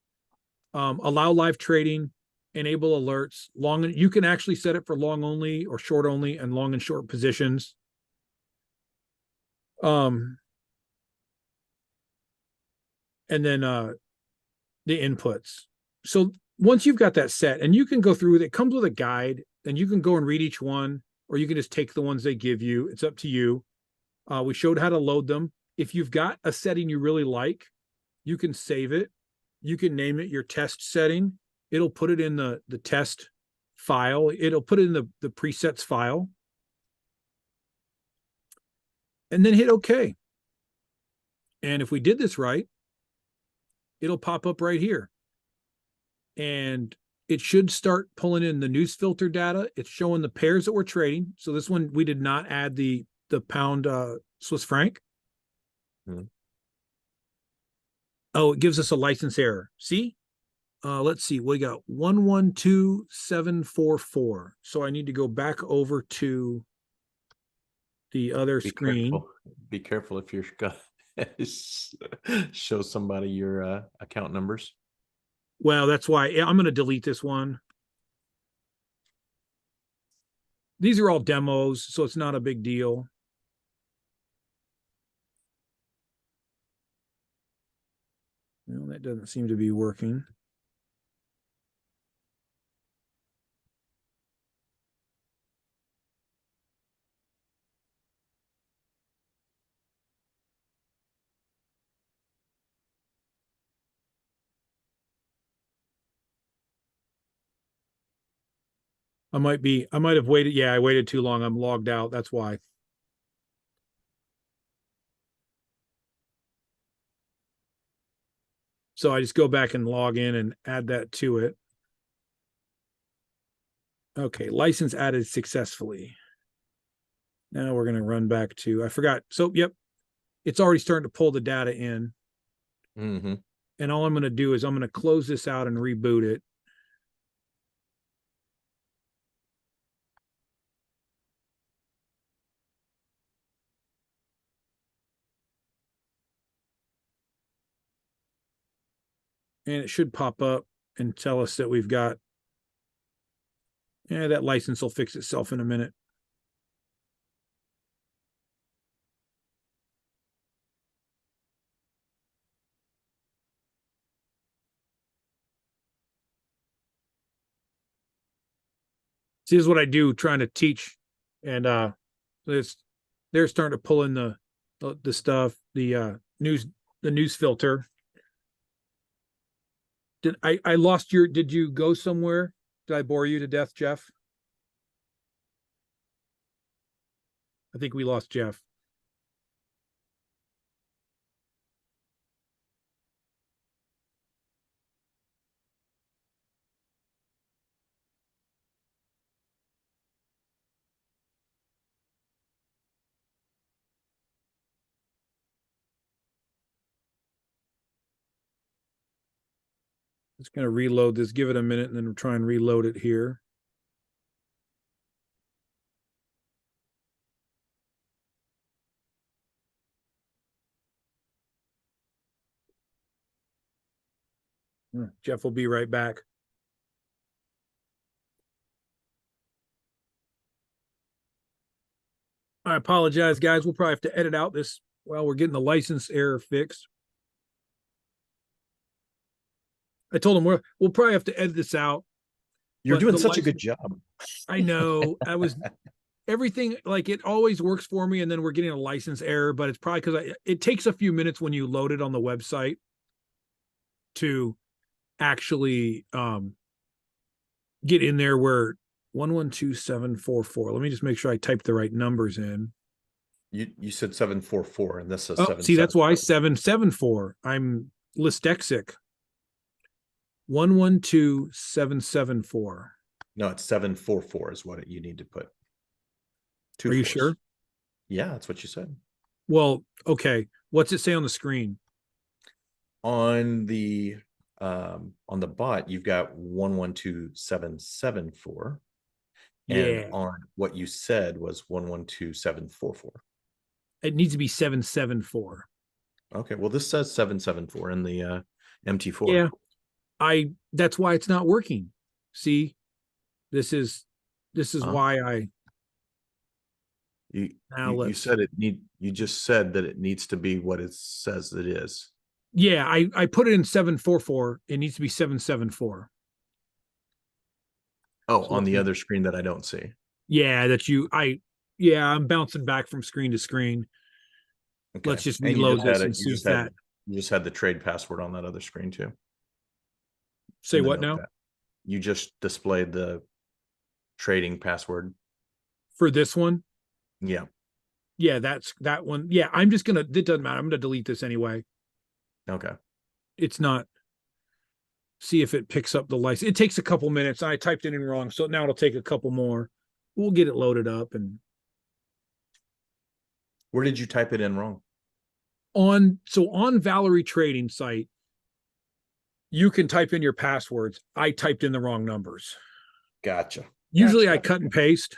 B: Allow live trading, enable alerts, long. You can actually set it for long only or short only and long and short positions. And then the inputs. So once you've got that set, and you can go through it comes with a guide, and you can go and read each one, or you can just take the ones they give you. It's up to you. We showed how to load them. If you've got a setting you really like, you can save it. You can name it your test setting. It'll put it in the test file. It'll put it in the presets file. And then hit OK. And if we did this right, it'll pop up right here. And it should start pulling in the news filter data. It's showing the pairs that we're trading. So this one, we did not add the pound Swiss franc. Oh, it gives us a license error. See? Let's see. We got 112744. So I need to go back over to the other screen.
A: Careful. Be careful if you're going to show somebody your account numbers.
B: Well, that's why I'm going to delete this one. These are all demos, so it's not a big deal. Well, that doesn't seem to be working. I might have waited. Yeah, I waited too long. I'm logged out. That's why. So I just go back and log in and add that to it. Okay, license added successfully. Now we're going to run back to, I forgot. So, yep, it's already starting to pull the data in.
A: Mm-hmm.
B: And all I'm going to do is I'm going to close this out and reboot it. And it should pop up and tell us that we've got, that license will fix itself in a minute. See, this is what I do trying to teach. And they're starting to pull in the stuff, the news filter. I lost your, did you go somewhere? Did I bore you to death, Jeff? I think we lost Jeff. Just going to reload this, give it a minute, and then we'll try and reload it here. Jeff will be right back. I apologize, guys. We'll probably have to edit out this while we're getting the license error fixed. I told him we'll probably have to edit this out.
A: You're doing such a good job.
B: I know. I was everything, like, it always works for me, and then we're getting a license error, but it's probably because it takes a few minutes when you load it on the website to actually get in there where 112744. Let me just make sure I typed the right numbers in.
A: You said 744, and this is
B: 7. See, that's why 774. I'm dyslexic. 112774.
A: No, it's 744 is what you need to put.
B: Are you sure?
A: Yeah, that's what you said.
B: Well, okay. What's it say on the screen?
A: On the bot, you've got 112774.
B: Yeah.
A: And on what you said was 112744.
B: It needs to be 774.
A: Okay, well, this says 774 in the MT4.
B: Yeah. That's why it's not working. See, this is why
A: you said you just said that it needs to be what it says it is.
B: Yeah, I put it in 744. It needs to be 774.
A: Oh, so on the other screen that I don't see.
B: Yeah, I'm bouncing back from screen to screen. Okay. Let's just reload this and see if that.
A: You just had the trade password on that other screen too.
B: Say what now?
A: You just displayed the trading password
B: for this one.
A: Yeah.
B: Yeah, that's that one. Yeah, I'm just gonna. It doesn't matter. I'm gonna delete this anyway.
A: Okay.
B: It's not. See if it picks up the license. It takes a couple minutes. I typed it in wrong, so now it'll take a couple more. We'll get it loaded up. And
A: where did you type it in wrong?
B: On Valery Trading site, you can type in your passwords. I typed in the wrong numbers.
A: Gotcha.
B: Usually I cut and paste,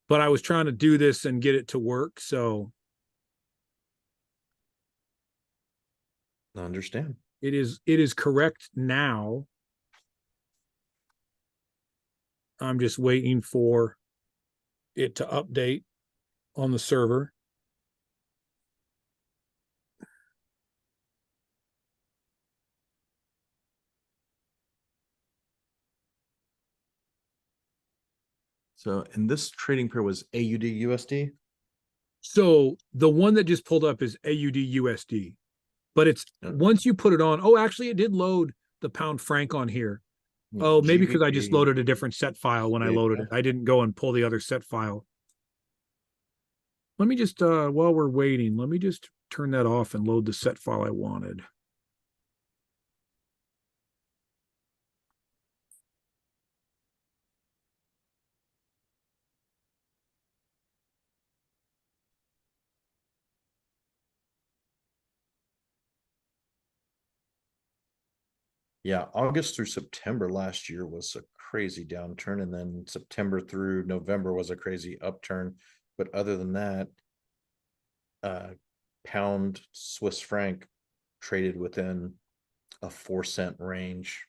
B: but I was trying to do this and get it to work. So
A: I understand.
B: It is correct now. I'm just waiting for it to update on the server.
A: So, and this trading pair was AUD USD?
B: So the one that just pulled up is AUD USD. But it's once you put it on, actually it did load the pound franc on here. Oh, maybe because I just
A: GBP.
B: loaded a different set file when I loaded it. I didn't go and pull the other set file. Let me just, while we're waiting, let me just turn that off and load the set file I wanted.
A: Yeah, August through September last year was a crazy downturn, and then September through November was a crazy upturn. But other than that, pound Swiss franc traded within a 4 cent range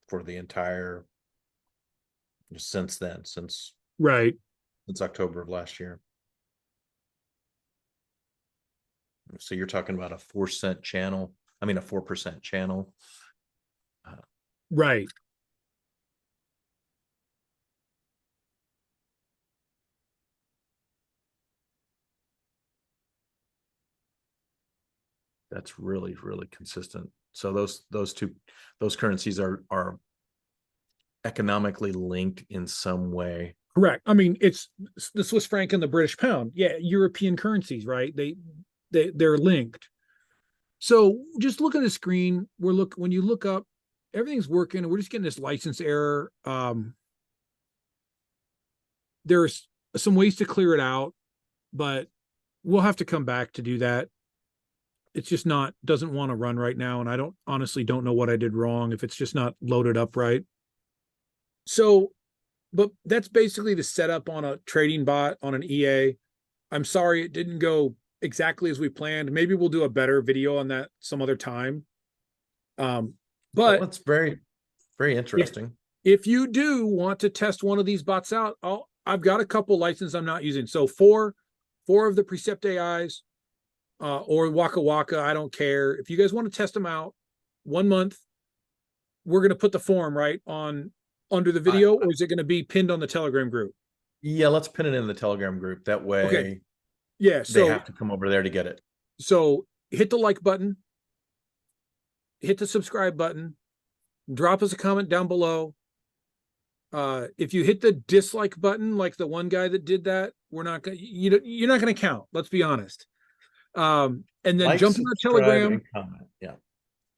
A: for the entire since then, since
B: Right.
A: October of last year. So you're talking about a 4 cent channel. I mean, a 4% channel.
B: Right.
A: That's really, really consistent. So those currencies are economically linked in some way.
B: Correct. I mean, it's the Swiss franc and the British pound. Yeah, European currencies, right? They're linked. So just look at the screen. When you look up, everything's working. We're just getting this license error. There's some ways to clear it out, but we'll have to come back to do that. It's just doesn't want to run right now, and I honestly don't know what I did wrong if it's just not loaded up right. So, but that's basically the setup on a trading bot on an EA. I'm sorry it didn't go exactly as we planned. Maybe we'll do a better video on that some other time. But
A: well, it's very, very interesting.
B: If you do want to test one of these bots out, I've got a couple licenses I'm not using. So four of the Precept AIs, or Waka Waka, I don't care. If you guys want to test them out, 1 month, we're going to put the form right on under the video, or is it going to be pinned on the Telegram group?
A: Yeah, let's pin it in the Telegram group. That way,
B: okay. Yeah,
A: they have to come over there to get it.
B: So hit the like button, hit the subscribe button, drop us a comment down below. If you hit the dislike button, like the one guy that did that, you're not going to count. Let's be honest. And then jump in our Telegram
A: and comment.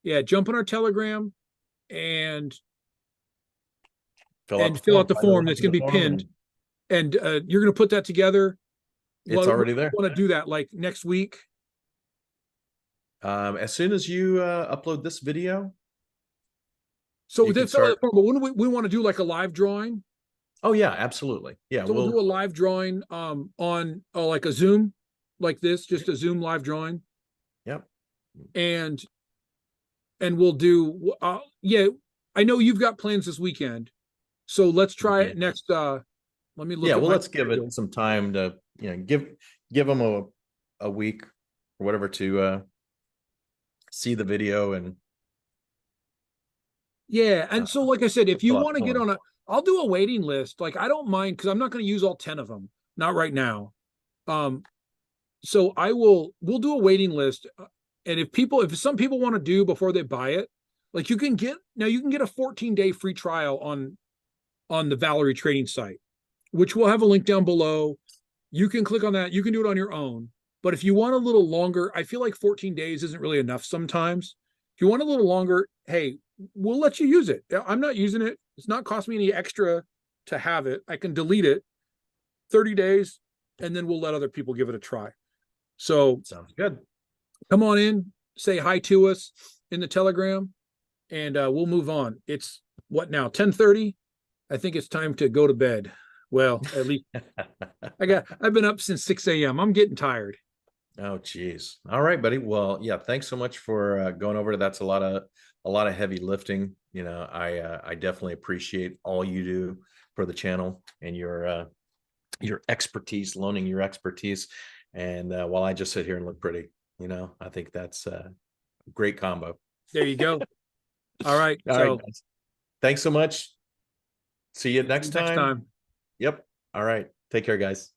B: Yeah, jump in our Telegram and
A: fill
B: out the form that's going to be pinned. And you're going to put that together.
A: It's already there.
B: Want to do that like next week?
A: As soon as you upload this video.
B: So then fill out the form, but when we want to do like a live drawing.
A: Oh yeah, absolutely. Yeah,
B: so we'll do a live drawing on like a Zoom like this, just a Zoom live drawing.
A: Yep.
B: And we'll do yeah, I know you've got plans this weekend. So let's try it next let me look.
A: Yeah, well, let's give it some time to, give them a week or whatever to see the video. And
B: yeah, and so like I said, if you want to get on I'll do a waiting list. Like I don't mind, because I'm not going to use all 10 of them, not right now. So we'll do a waiting list. And if some people want to do before they buy it, like you can get a 14-day free trial on the Valery Trading site, which we'll have a link down below. You can click on that. You can do it on your own. But if you want a little longer, I feel like 14 days isn't really enough sometimes. If you want a little longer, hey, we'll let you use it. I'm not using it. It's not costing me any extra to have it. I can delete it 30 days, and then we'll let other people give it a try. So
A: sounds good.
B: Come on in, say hi to us in the Telegram, and we'll move on. It's what now, 10:30? I think it's time to go to bed. Well, at least I've been up since 6 a.m. I'm getting tired.
A: Oh, geez. All right, buddy. Well, yeah, thanks so much for going over. That's a lot of heavy lifting. I definitely appreciate all you do for the channel and your expertise, loaning your expertise. And while I just sit here and look pretty, I think that's a great combo.
B: There you go. All right.
A: All right, guys. Thanks so much. See you next time.
B: Next time.
A: Yep. All right. Take care, guys.